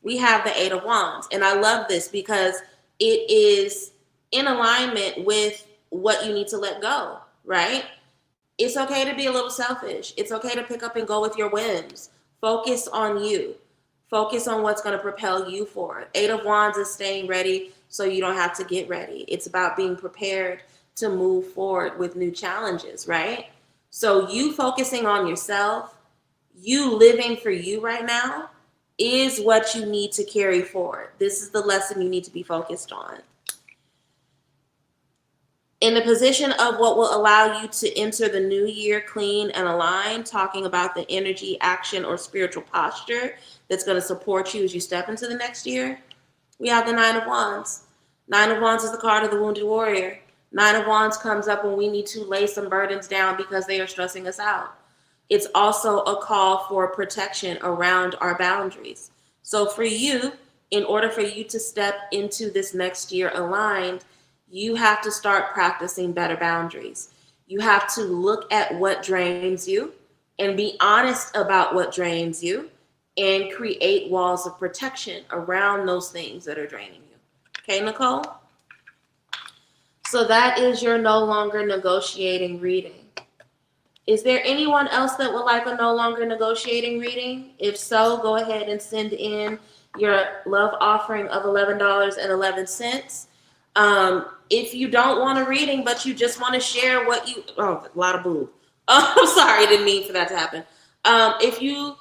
we have the Eight of Wands. And I love this because it is in alignment with what you need to let go, right? It's okay to be a little selfish. It's okay to pick up and go with your whims. Focus on you. Focus on what's going to propel you forward. Eight of Wands is staying ready so you don't have to get ready. It's about being prepared to move forward with new challenges, right? So you focusing on yourself, you living for you right now is what you need to carry forward. This is the lesson you need to be focused on. In the position of what will allow you to enter the new year clean and aligned, talking about the energy, action, or spiritual posture that's going to support you as you step into the next year, we have the Nine of Wands. Nine of Wands is the card of the wounded warrior. Nine of Wands comes up when we need to lay some burdens down because they are stressing us out. It's also a call for protection around our boundaries. So for you, in order for you to step into this next year aligned, you have to start practicing better boundaries. You have to look at what drains you and be honest about what drains you and create walls of protection around those things that are draining you. Okay, Nicole? So that is your no longer negotiating reading. Is there anyone else that would like a no longer negotiating reading? If so, go ahead and send in your love offering of $11.11. If you don't want a reading, but you just want to share what you, oh, a lot of boob. Oh, I'm sorry, I didn't mean for that to happen. If you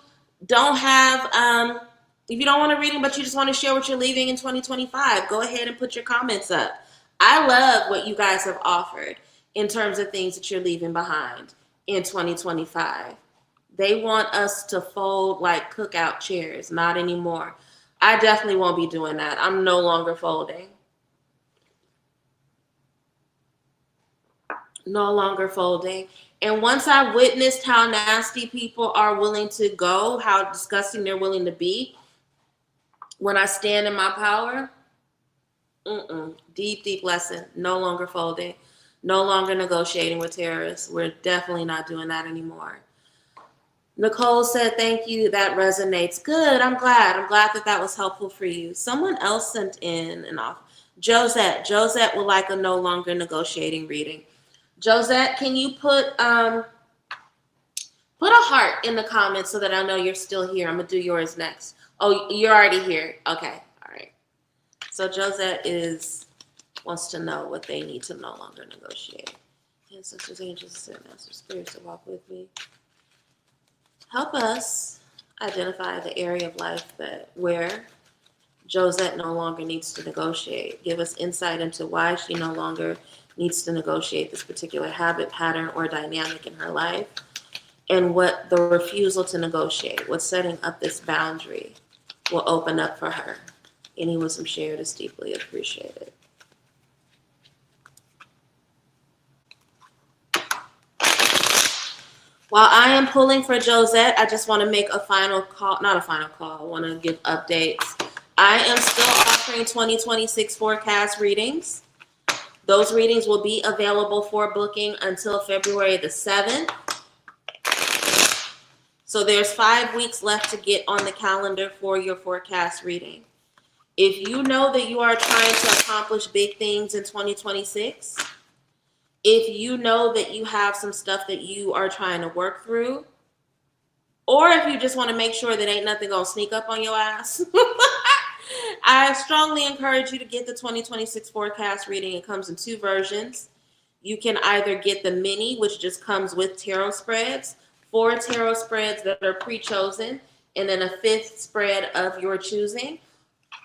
don't want a reading, but you just want to share what you're leaving in 2025, go ahead and put your comments up. I love what you guys have offered in terms of things that you're leaving behind in 2025. They want us to fold like cookout chairs, not anymore. I definitely won't be doing that. I'm no longer folding. No longer folding. And once I witnessed how nasty people are willing to go, how disgusting they're willing to be, when I stand in my power, deep lesson. No longer folding. No longer negotiating with terrorists. We're definitely not doing that anymore. Nicole said, thank you. That resonates. Good. I'm glad. I'm glad that was helpful for you. Someone else sent in an offer. Josette would like a no longer negotiating reading. Josette, can you put a heart in the comments so that I know you're still here? I'm going to do yours next. Oh, you're already here. Okay. All right. So Josette wants to know what they need to no longer negotiate. Ancestors, angels, and master spirits to walk with me. Help us identify the area of life where Josette no longer needs to negotiate. Give us insight into why she no longer needs to negotiate this particular habit, pattern, or dynamic in her life, and what the refusal to negotiate, what's setting up this boundary, will open up for her. Any wisdom shared is deeply appreciated. While I am pulling for Josette, I just want to make a final call, not a final call, I want to give updates. I am still offering 2026 forecast readings. Those readings will be available for booking until February the 7th. So there's 5 weeks left to get on the calendar for your forecast reading. If you know that you are trying to accomplish big things in 2026, if you know that you have some stuff that you are trying to work through, or if you just want to make sure that ain't nothing gonna sneak up on your ass, I strongly encourage you to get the 2026 forecast reading. It comes in 2 versions. You can either get the mini, which just comes with tarot spreads, 4 tarot spreads that are pre-chosen, and then a 5th spread of your choosing.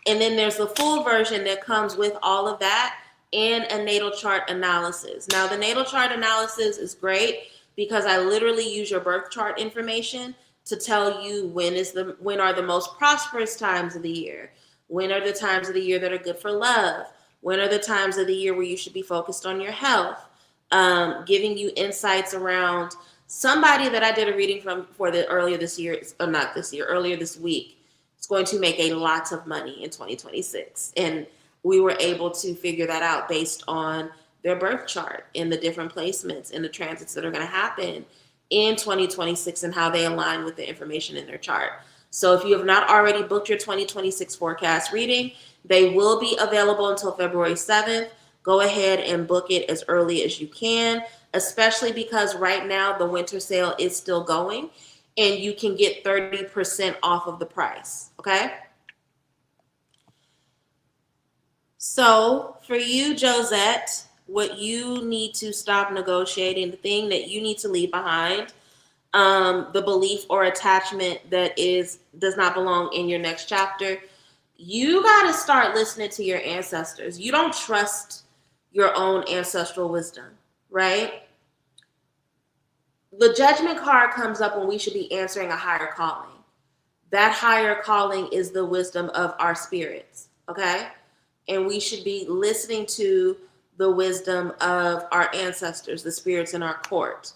And then there's the full version that comes with all of that and a natal chart analysis. Now, the natal chart analysis is great because I literally use your birth chart information to tell you when are the most prosperous times of the year, when are the times of the year that are good for love, when are the times of the year where you should be focused on your health, giving you insights around somebody that I did a reading from for the earlier this week. It's going to make a lot of money in 2026. And we were able to figure that out based on their birth chart and the different placements and the transits that are going to happen in 2026 and how they align with the information in their chart. So if you have not already booked your 2026 forecast reading, they will be available until February 7th. Go ahead and book it as early as you can, especially because right now the winter sale is still going and you can get 30% off of the price, okay? So for you, Josette, what you need to stop negotiating, the thing that you need to leave behind, the belief or attachment that does not belong in your next chapter, you got to start listening to your ancestors. You don't trust your own ancestral wisdom, right? The judgment card comes up when we should be answering a higher calling. That higher calling is the wisdom of our spirits, okay? And we should be listening to the wisdom of our ancestors, the spirits in our court.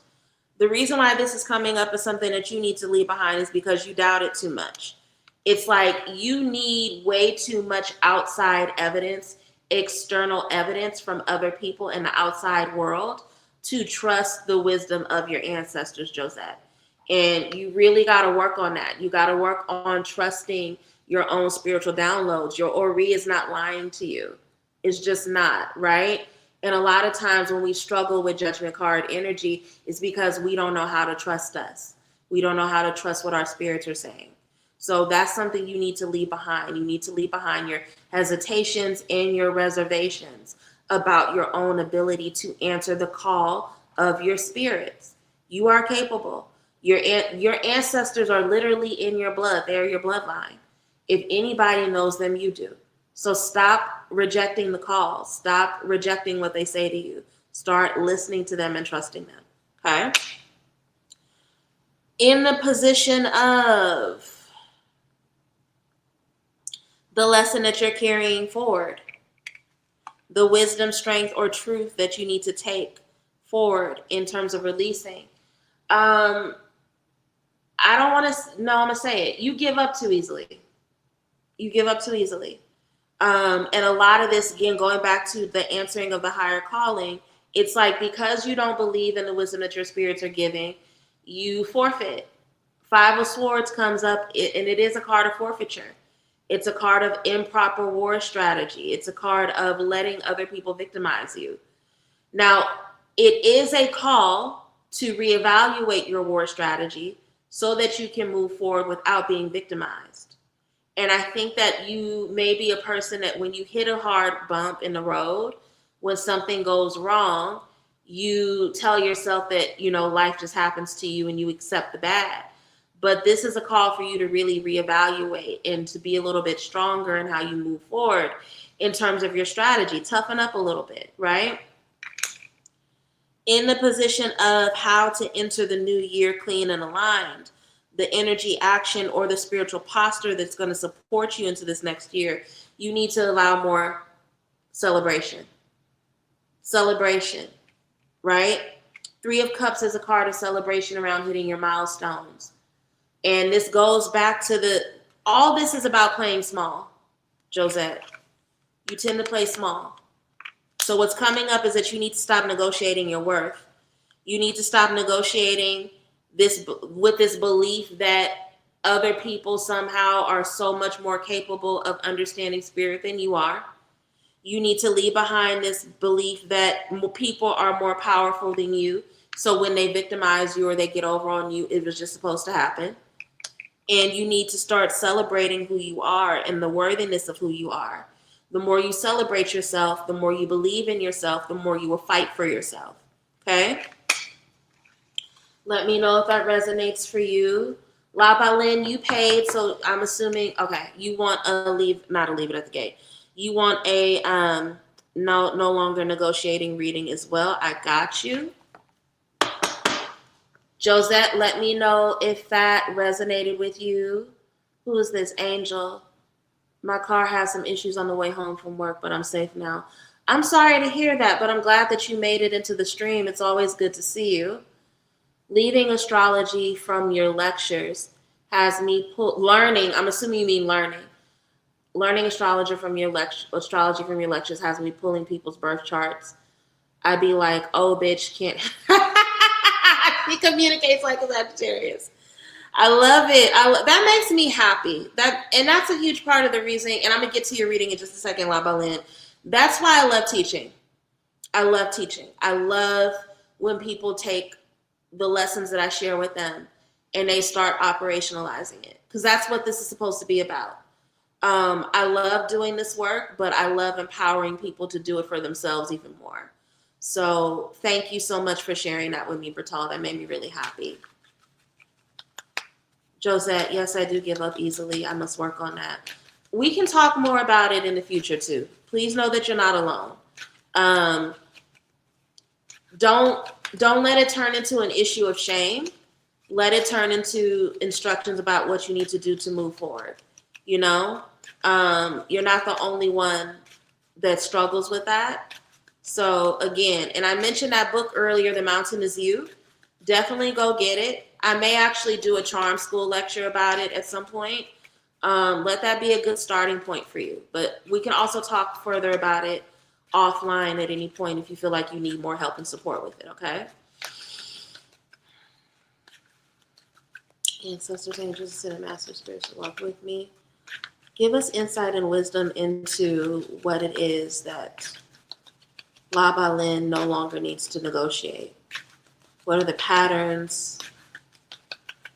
The reason why this is coming up as something that you need to leave behind is because you doubt it too much. It's like you need way too much outside evidence, external evidence from other people in the outside world to trust the wisdom of your ancestors, Josette. And you really got to work on that. You got to work on trusting your own spiritual downloads. Your Ori is not lying to you. It's just not, right? And a lot of times when we struggle with judgment card energy, it's because we don't know how to trust us. We don't know how to trust what our spirits are saying. So that's something you need to leave behind. You need to leave behind your hesitations and your reservations about your own ability to answer the call of your spirits. You are capable. Your ancestors are literally in your blood. They're your bloodline. If anybody knows them, you do. So stop rejecting the calls. Stop rejecting what they say to you. Start listening to them and trusting them. Okay? In the position of the lesson that you're carrying forward, the wisdom, strength, or truth that you need to take forward in terms of releasing. I'm going to say it. You give up too easily. You give up too easily. And a lot of this, again, going back to the answering of the higher calling, it's like because you don't believe in the wisdom that your spirits are giving, you forfeit. Five of Swords comes up, and it is a card of forfeiture. It's a card of improper war strategy. It's a card of letting other people victimize you. Now, it is a call to reevaluate your war strategy so that you can move forward without being victimized. And I think that you may be a person that when you hit a hard bump in the road, when something goes wrong, you tell yourself that, life just happens to you and you accept the bad. But this is a call for you to really reevaluate and to be a little bit stronger in how you move forward in terms of your strategy. Toughen up a little bit, right? In the position of how to enter the new year clean and aligned, the energy, action, or the spiritual posture that's going to support you into this next year, you need to allow more celebration. Celebration, right? Three of Cups is a card of celebration around hitting your milestones. And this goes back to all this is about playing small, Josette. You tend to play small. So what's coming up is that you need to stop negotiating your worth. You need to stop negotiating with this belief that other people somehow are so much more capable of understanding spirit than you are. You need to leave behind this belief that people are more powerful than you. So when they victimize you or they get over on you, it was just supposed to happen. And you need to start celebrating who you are and the worthiness of who you are. The more you celebrate yourself, the more you believe in yourself, the more you will fight for yourself. Okay? Let me know if that resonates for you. La Balin, you paid, so I'm assuming, okay, you want a leave, not a leave it at the gate. You want a no longer negotiating reading as well. I got you. Josette, let me know if that resonated with you. Who is this? Angel. My car has some issues on the way home from work, but I'm safe now. I'm sorry to hear that, but I'm glad that you made it into the stream. It's always good to see you. Leaving astrology from your lectures has me learning. I'm assuming you mean learning. Learning astrology from your lectures has me pulling people's birth charts. I'd be like, oh, bitch, can't. He communicates like a Sagittarius. I love it. That makes me happy. And that's a huge part of the reason. And I'm gonna get to your reading in just a second, La Balin. That's why I love teaching. I love teaching. I love when people take the lessons that I share with them and they start operationalizing it, because that's what this is supposed to be about. I love doing this work, but I love empowering people to do it for themselves even more. So thank you so much for sharing that with me, Bertal. That made me really happy. Josette, yes, I do give up easily. I must work on that. We can talk more about it in the future too. Please know that you're not alone. Don't let it turn into an issue of shame. Let it turn into instructions about what you need to do to move forward. You know, you're not the only one that struggles with that. So again, and I mentioned that book earlier, The Mountain Is You. Definitely go get it. I may actually do a charm school lecture about it at some point. Let that be a good starting point for you. But we can also talk further about it offline at any point if you feel like you need more help and support with it, okay? Ancestors, angels, ascended masters, spirits, walk with me. Give us insight and wisdom into what it is that La Balin no longer needs to negotiate. What are the patterns,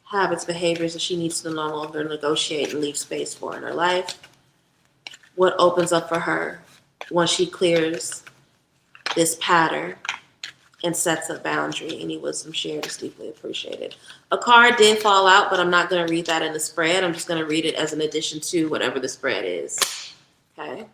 habits, behaviors that she needs to no longer negotiate and leave space for in her life? What opens up for her once she clears this pattern and sets a boundary? Any wisdom shared is deeply appreciated. A card did fall out, but I'm not going to read that in the spread. I'm just going to read it as an addition to whatever the spread is. Okay.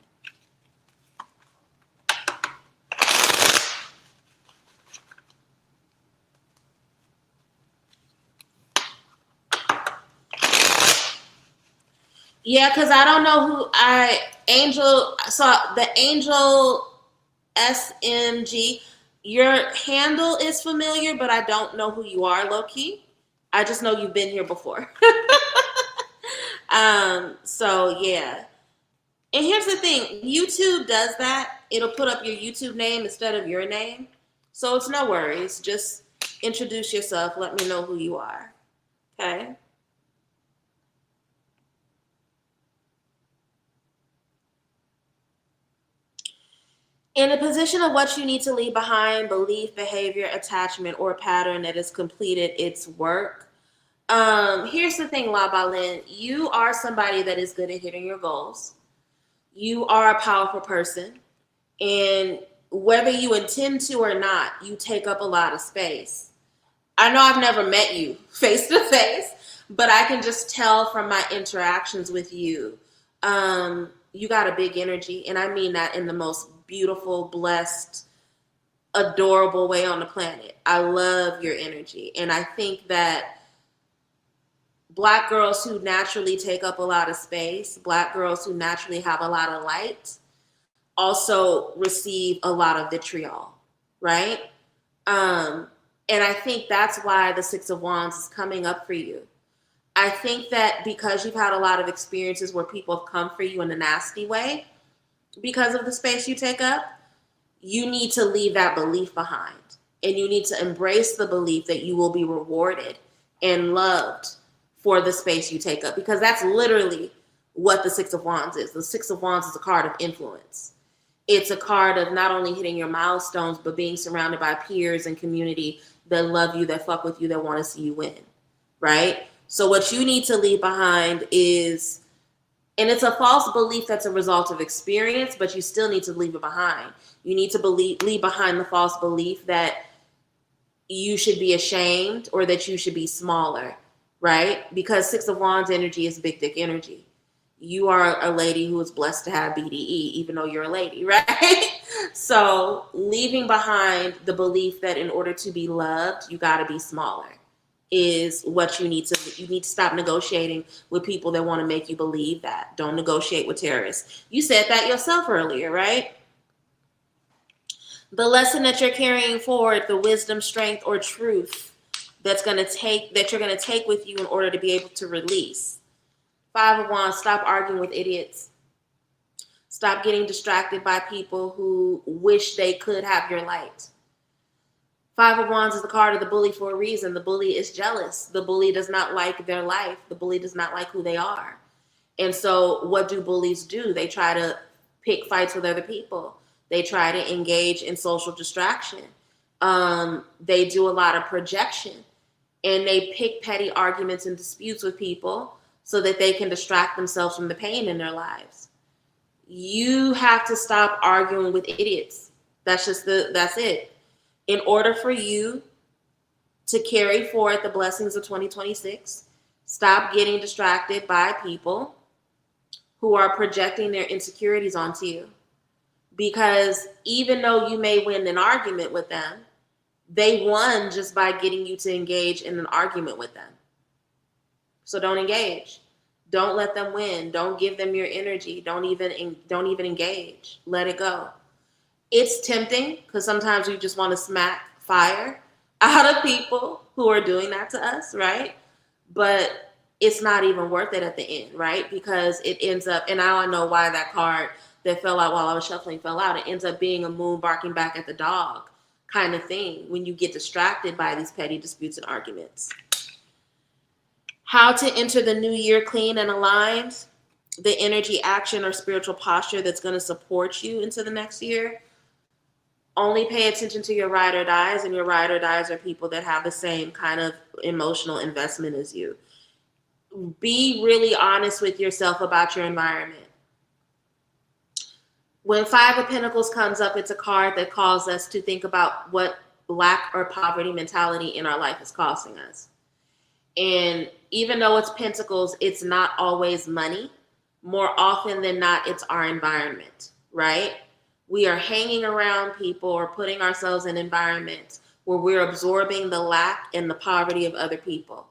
Yeah, because I don't know who Angel saw the Angel SMG. Your handle is familiar, but I don't know who you are, low key. I just know you've been here before. So yeah. And here's the thing, YouTube does that. It'll put up your YouTube name instead of your name. So it's no worries. Just introduce yourself. Let me know who you are. Okay. In a position of what you need to leave behind, belief, behavior, attachment, or pattern that has completed its work. Here's the thing, La Balin. You are somebody that is good at hitting your goals. You are a powerful person. And whether you intend to or not, you take up a lot of space. I know I've never met you face to face, but I can just tell from my interactions with you. You got a big energy, and I mean that in the most beautiful, blessed, adorable way on the planet. I love your energy. And I think that Black girls who naturally take up a lot of space, Black girls who naturally have a lot of light, also receive a lot of vitriol, right? And I think that's why the Six of Wands is coming up for you. I think that because you've had a lot of experiences where people have come for you in a nasty way, because of the space you take up, you need to leave that belief behind. And you need to embrace the belief that you will be rewarded and loved for the space you take up. Because that's literally what the Six of Wands is. The Six of Wands is a card of influence. It's a card of not only hitting your milestones, but being surrounded by peers and community that love you, that fuck with you, that want to see you win, right? So what you need to leave behind is, and it's a false belief that's a result of experience, but you still need to leave it behind. You need to leave behind the false belief that you should be ashamed or that you should be smaller, right? Because Six of Wands energy is big dick energy. You are a lady who is blessed to have BDE, even though you're a lady, right? So leaving behind the belief that in order to be loved, you got to be smaller is what you need to stop negotiating with people that want to make you believe that. Don't negotiate with terrorists. You said that yourself earlier, right? The lesson that you're carrying forward, the wisdom, strength, or truth that you're going to take with you in order to be able to release. Five of Wands, stop arguing with idiots. Stop getting distracted by people who wish they could have your light. Five of Wands is the card of the bully for a reason. The bully is jealous. The bully does not like their life. The bully does not like who they are. And so what do bullies do? They try to pick fights with other people. They try to engage in social distraction. They do a lot of projection. And they pick petty arguments and disputes with people so that they can distract themselves from the pain in their lives. You have to stop arguing with idiots. That's it. In order for you to carry forward the blessings of 2026, stop getting distracted by people who are projecting their insecurities onto you. Because even though you may win an argument with them, they won just by getting you to engage in an argument with them. So don't engage. Don't let them win. Don't give them your energy. Don't even engage. Let it go. It's tempting because sometimes we just want to smack fire out of people who are doing that to us, right? But it's not even worth it at the end, right? Because it ends up, and now I know why that card that fell out while I was shuffling fell out. It ends up being a moon barking back at the dog kind of thing when you get distracted by these petty disputes and arguments. How to enter the new year clean and aligned, the energy, action, or spiritual posture that's going to support you into the next year. Only pay attention to your ride or dies, and your ride or dies are people that have the same kind of emotional investment as you. Be really honest with yourself about your environment. When Five of Pentacles comes up, it's a card that calls us to think about what lack or poverty mentality in our life is costing us. And even though it's pentacles, it's not always money. More often than not, it's our environment, right? We are hanging around people or putting ourselves in environments where we're absorbing the lack and the poverty of other people.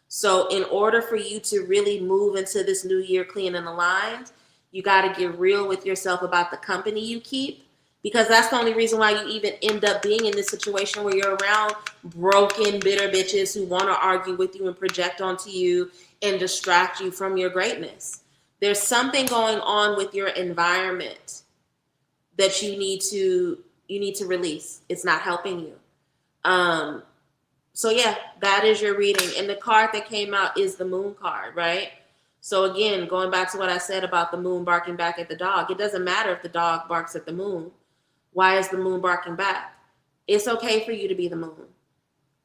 So in order for you to really move into this new year clean and aligned, you got to get real with yourself about the company you keep, because that's the only reason why you even end up being in this situation where you're around broken, bitter bitches who want to argue with you and project onto you and distract you from your greatness. There's something going on with your environment that you need to release. It's not helping you. So yeah, that is your reading. And the card that came out is the moon card, right? So again, going back to what I said about the moon barking back at the dog, it doesn't matter if the dog barks at the moon. Why is the moon barking back? It's okay for you to be the moon.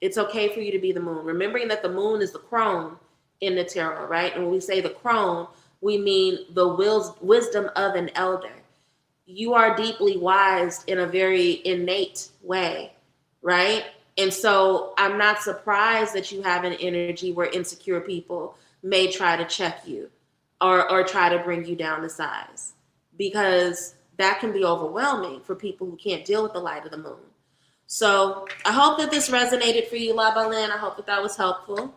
It's okay for you to be the moon. Remembering that the moon is the crone in the tarot, right? And when we say the crone, we mean the wisdom of an elder. You are deeply wise in a very innate way, right? And so I'm not surprised that you have an energy where insecure people may try to check you or try to bring you down to size, because that can be overwhelming for people who can't deal with the light of the moon. So I hope that this resonated for you, La Balin. I hope that was helpful.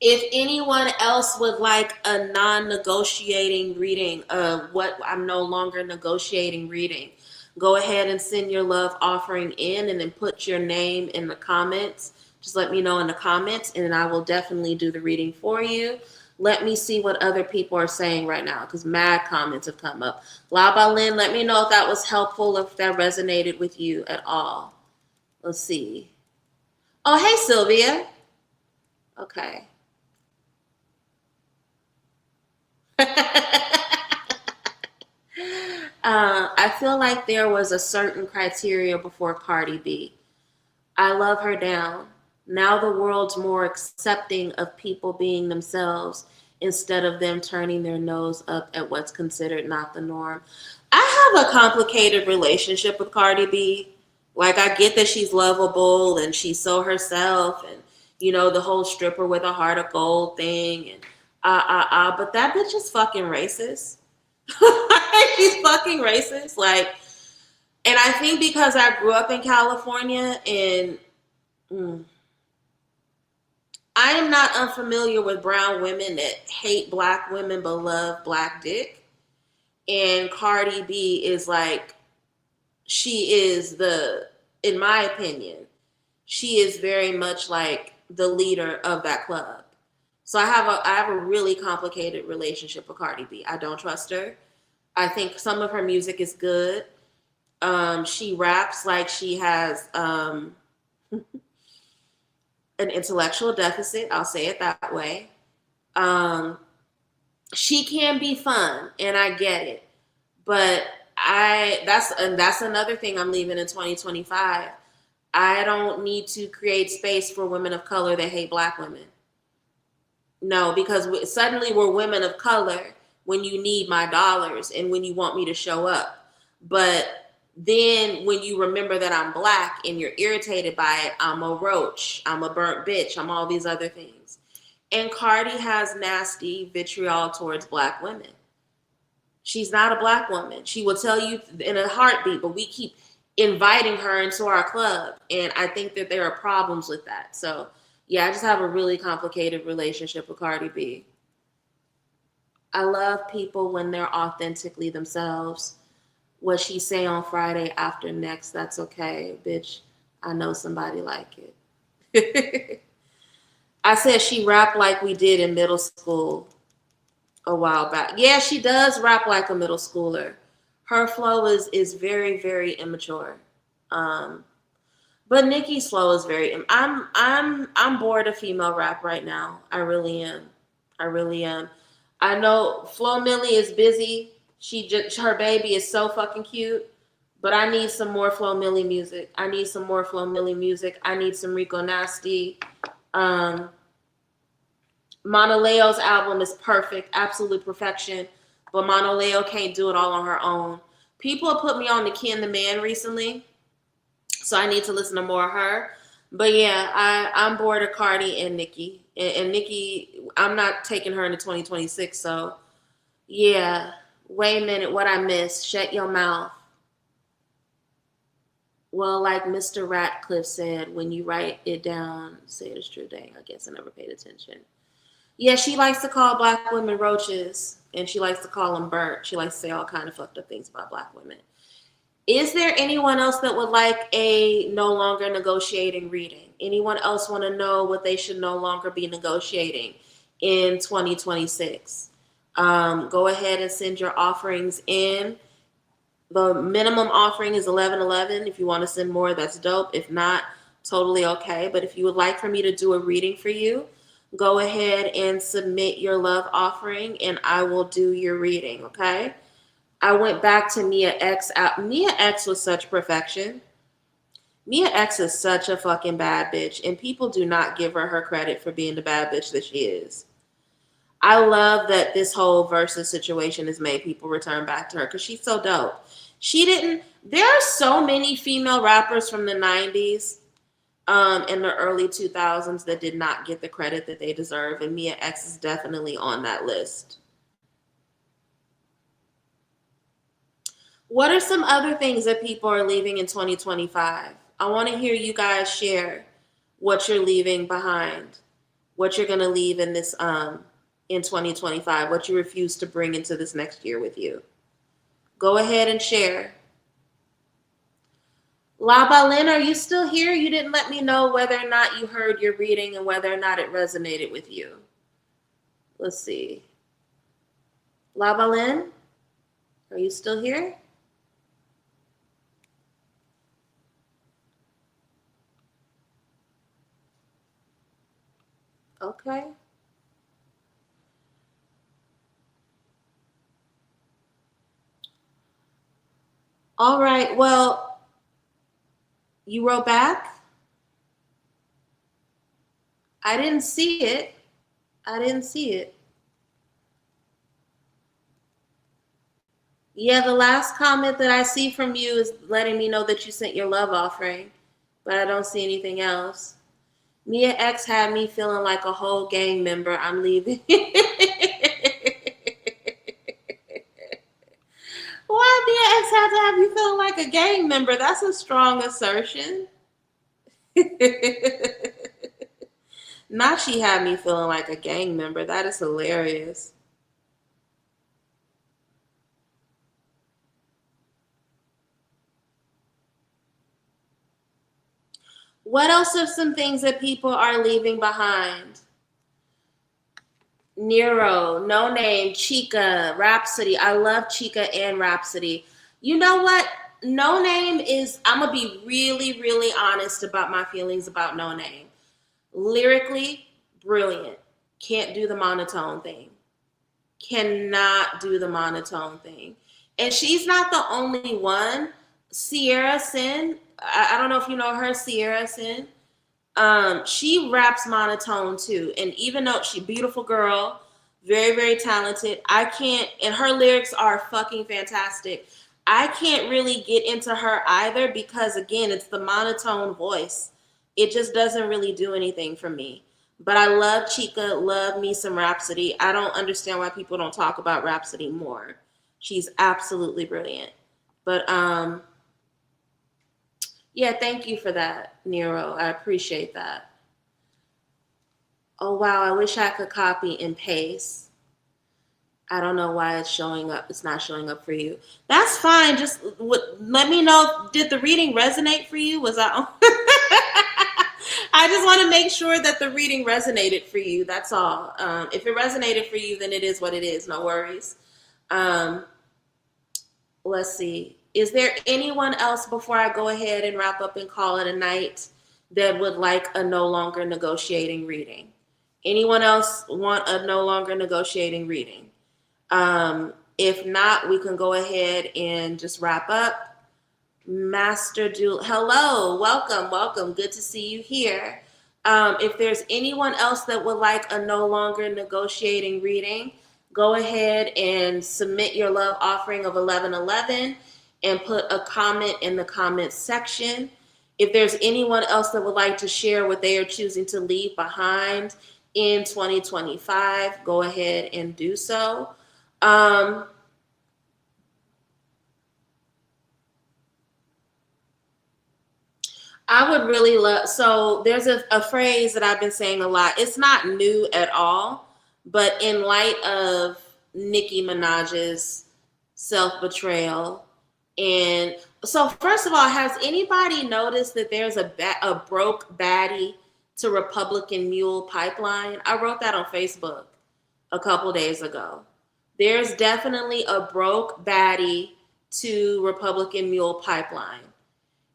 If anyone else would like a non-negotiating reading of what I'm no longer negotiating reading, go ahead and send your love offering in and then put your name in the comments. Just let me know in the comments and I will definitely do the reading for you. Let me see what other people are saying right now because mad comments have come up. La Balin, let me know if that was helpful, if that resonated with you at all. Let's see. Oh, hey, Sylvia. Okay. I feel like there was a certain criteria before Cardi B. I love her down. Now the world's more accepting of people being themselves instead of them turning their nose up at what's considered not the norm. I have a complicated relationship with Cardi B. Like, I get that she's lovable and she's so herself and You know, the whole stripper with a heart of gold thing and but that bitch is fucking racist. She's fucking racist. Like, and I think because I grew up in California and I am not unfamiliar with brown women that hate black women but love black dick. And Cardi B is like, she is in my opinion, she is very much like the leader of that club. So I have a really complicated relationship with Cardi B. I don't trust her. I think some of her music is good. She raps like she has an intellectual deficit. I'll say it that way. Um, she can be fun, and I get it, but that's another thing I'm leaving in 2025. I don't need to create space for women of color that hate black women. No, because suddenly we're women of color when you need my dollars and when you want me to show up. But then when you remember that I'm black and you're irritated by it, I'm a roach, I'm a burnt bitch, I'm all these other things. And Cardi has nasty vitriol towards black women. She's not a black woman. She will tell you in a heartbeat, but we keep inviting her into our club. And I think that there are problems with that. So yeah, I just have a really complicated relationship with Cardi B. I love people when they're authentically themselves. What she say on Friday after next, that's okay, bitch. I know somebody like it. I said she rapped like we did in middle school a while back. Yeah, she does rap like a middle schooler. Her flow is very, very immature. Um, But Nicki's flow is very. I'm bored of female rap right now. I really am. I really am. I know Flo Millie is busy. Her baby is so fucking cute. But I need some more Flo Millie music. I need some more Flo Millie music. I need some Rico Nasty. Um, Monaleo's album is perfect, absolute perfection. But Monaleo can't do it all on her own. People have put me on Nicki and the Man recently. So I need to listen to more of her. But yeah, I'm bored of Cardi and Nicki. And Nicki, I'm not taking her into 2026. So yeah, wait a minute, what I missed? Shut your mouth. Well, like Mr. Ratcliffe said, when you write it down, say it is true. Dang, I guess I never paid attention. Yeah, she likes to call black women roaches, and she likes to call them burnt. She likes to say all kind of fucked up things about black women. Is there anyone else that would like a no longer negotiating reading? Anyone else want to know what they should no longer be negotiating in 2026? Go ahead and send your offerings in. The minimum offering is 1111. If you want to send more, that's dope. If not, totally okay. But if you would like for me to do a reading for you, go ahead and submit your love offering and I will do your reading, okay? I went back to Mia X. Mia X was such perfection. Mia X is such a fucking bad bitch, and people do not give her credit for being the bad bitch that she is. I love that this whole versus situation has made people return back to her because she's so dope. There are so many female rappers from the 90s in the early 2000s that did not get the credit that they deserve, and Mia X is definitely on that list. What are some other things that people are leaving in 2025? I want to hear you guys share what you're leaving behind, what you're going to leave in this in 2025, what you refuse to bring into this next year with you. Go ahead and share. La Balin, are you still here? You didn't let me know whether or not you heard your reading and whether or not it resonated with you. Let's see. La Balin, are you still here? Okay. All right. Well, you wrote back? I didn't see it. I didn't see it. Yeah, the last comment that I see from you is letting me know that you sent your love offering, but I don't see anything else. Mia X had me feeling like a whole gang member. I'm leaving. Why Mia X had to have you feeling like a gang member? That's a strong assertion. Not she had me feeling like a gang member. That is hilarious. What else are some things that people are leaving behind? Nero, No Name, Chica, Rhapsody. I love Chica and Rhapsody. You know what? No Name is, I'm going to be really, really honest about my feelings about No Name. Lyrically, brilliant. Can't do the monotone thing. Cannot do the monotone thing. And she's not the only one. Sierra Sin, I don't know if you know her, Sierra Sin. She raps monotone too. And even though she beautiful girl, very, very talented, I can't, and her lyrics are fucking fantastic. I can't really get into her either because again, it's the monotone voice. It just doesn't really do anything for me. But I love Chica, love me some Rhapsody. I don't understand why people don't talk about Rhapsody more. She's absolutely brilliant. But yeah, thank you for that, Nero. I appreciate that. Oh wow, I wish I could copy and paste. I don't know why it's showing up. It's not showing up for you. That's fine. Just let me know. Did the reading resonate for you? Was I? I just want to make sure that the reading resonated for you. That's all. If it resonated for you, then it is what it is. No worries. Um, let's see. Is there anyone else before I go ahead and wrap up and call it a night that would like a no longer negotiating reading? Anyone else want a no longer negotiating reading? If not, we can go ahead and just wrap up. Master Jewel, hello, welcome, welcome. Good to see you here. If there's anyone else that would like a no longer negotiating reading, go ahead and submit your love offering of 1111 and put a comment in the comments section. If there's anyone else that would like to share what they are choosing to leave behind in 2025, go ahead and do so. I would really love, so there's a phrase that I've been saying a lot. It's not new at all, but in light of Nicki Minaj's self-betrayal, and so first of all, has anybody noticed that there's a broke baddie to Republican Mule pipeline? I wrote that on Facebook a couple days ago. There's definitely a broke baddie to Republican Mule pipeline.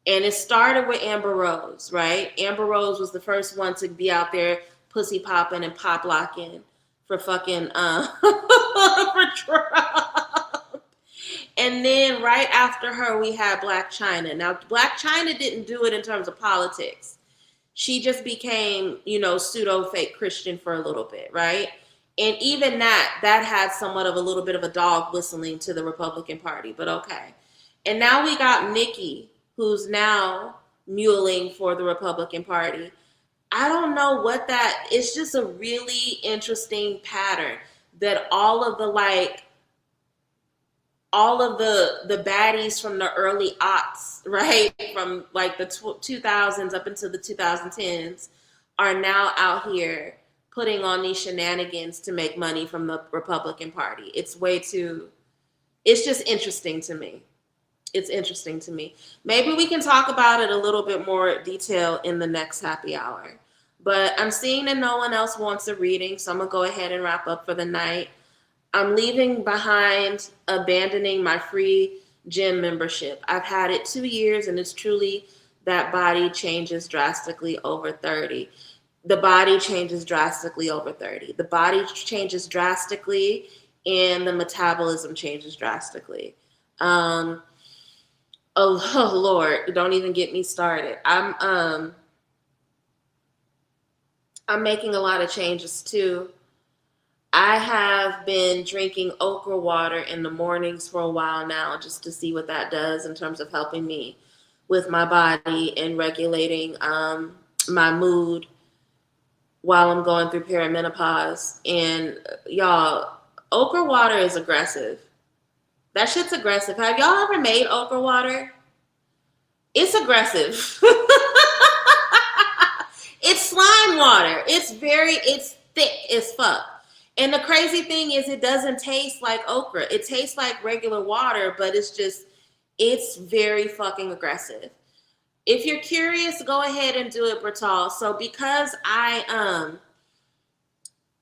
And it started with Amber Rose, right? Amber Rose was the first one to be out there pussy popping and pop locking for fucking for Trump. And then right after her, we had Blac Chyna. Now, Blac Chyna didn't do it in terms of politics. She just became, pseudo fake Christian for a little bit, right? And even that had somewhat of a little bit of a dog whistling to the Republican Party, but okay. And now we got Nicki, who's now muling for the Republican Party. I don't know what it's just a really interesting pattern that all of the baddies from the early aughts, right? From like the 2000s up into the 2010s are now out here putting on these shenanigans to make money from the Republican Party. It's just interesting to me. It's interesting to me. Maybe we can talk about it a little bit more detail in the next happy hour. But I'm seeing that no one else wants a reading, so I'm going to go ahead and wrap up for the night. I'm leaving behind abandoning my free gym membership. I've had it 2 years, and it's truly that body changes drastically over 30. The body changes drastically over 30. The body changes drastically, and the metabolism changes drastically. Oh Lord, don't even get me started. I'm making a lot of changes too. I have been drinking okra water in the mornings for a while now just to see what that does in terms of helping me with my body and regulating my mood. while I'm going through perimenopause. And y'all, okra water is aggressive. That shit's aggressive. Have y'all ever made okra water? It's aggressive. It's slime water. It's thick as fuck. And the crazy thing is it doesn't taste like okra. It tastes like regular water, but it's very fucking aggressive. If you're curious, go ahead and do it, Bertal. So because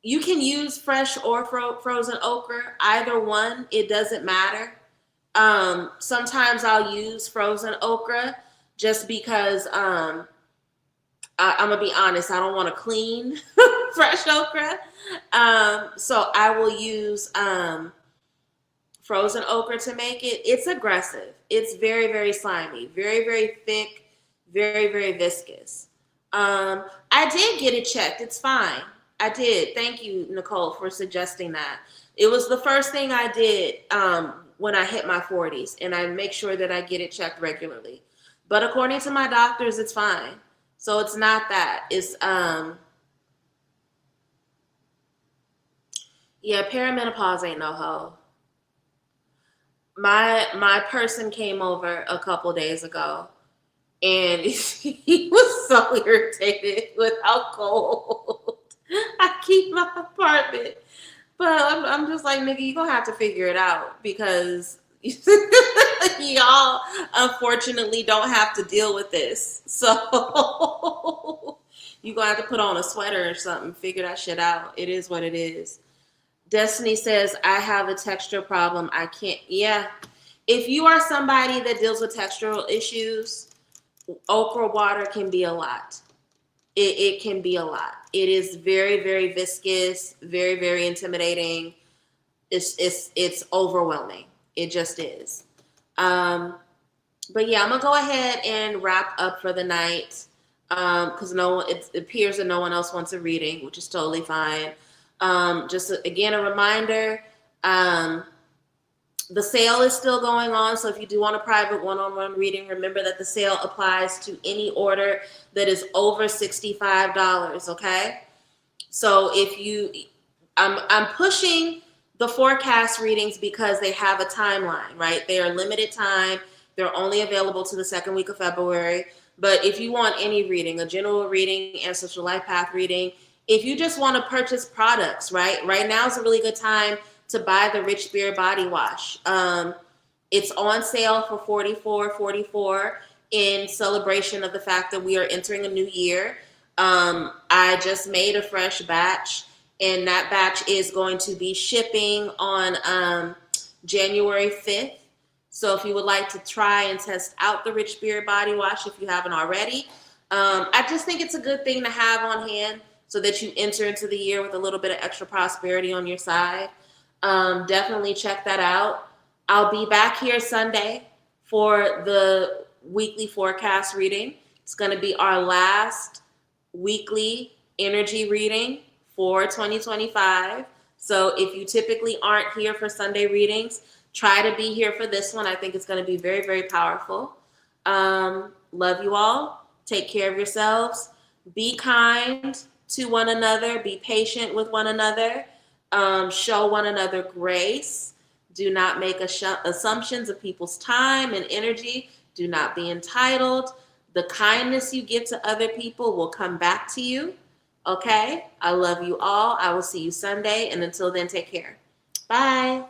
you can use fresh or frozen okra, either one, it doesn't matter. Sometimes I'll use frozen okra just because I'm gonna be honest, I don't want to clean fresh okra. So I will use frozen okra to make it. It's aggressive. It's very, very slimy, very, very thick, very, very viscous. I did get it checked. It's fine. I did. Thank you, Nicole, for suggesting that. It was the first thing I did when I hit my 40s, and I make sure that I get it checked regularly. But according to my doctors, it's fine. So it's not that. It's yeah, perimenopause ain't no hoe. My person came over a couple days ago, and he was so irritated with how cold I keep my apartment. But I'm just like, nigga, you gonna have to figure it out because y'all unfortunately don't have to deal with this. So you gonna have to put on a sweater or something, figure that shit out. It is what it is. Destiny says, I have a texture problem. I can't. Yeah. If you are somebody that deals with textural issues, okra water can be a lot. It can be a lot. It is very, very viscous, very, very intimidating. It's overwhelming. It just is. But yeah, I'm gonna go ahead and wrap up for the night because it appears that no one else wants a reading, which is totally fine. Just again, a reminder. The sale is still going on, so if you do want a private one-on-one reading, remember that the sale applies to any order that is over $65, okay? So I'm pushing the forecast readings because they have a timeline, right? They are limited time. They're only available to the second week of February. But if you want any reading, a general reading, ancestral life path reading, if you just want to purchase products, right? Right now is a really good time to buy the Rich Spirit Body Wash. It's on sale for $44.44 in celebration of the fact that we are entering a new year. I just made a fresh batch, and that batch is going to be shipping on January 5th. So if you would like to try and test out the Rich Spirit Body Wash, if you haven't already, I just think it's a good thing to have on hand so that you enter into the year with a little bit of extra prosperity on your side. Definitely check that out. I'll be back here Sunday for the weekly forecast reading. It's going to be our last weekly energy reading for 2025. So if you typically aren't here for Sunday readings, try to be here for this one. I think it's going to be very, very powerful. Love you all. Take care of yourselves. Be kind to one another. Be patient with one another. Show one another grace. Do not make assumptions of people's time and energy. Do not be entitled. The kindness you give to other people will come back to you. Okay? I love you all. I will see you Sunday. And until then, take care. Bye.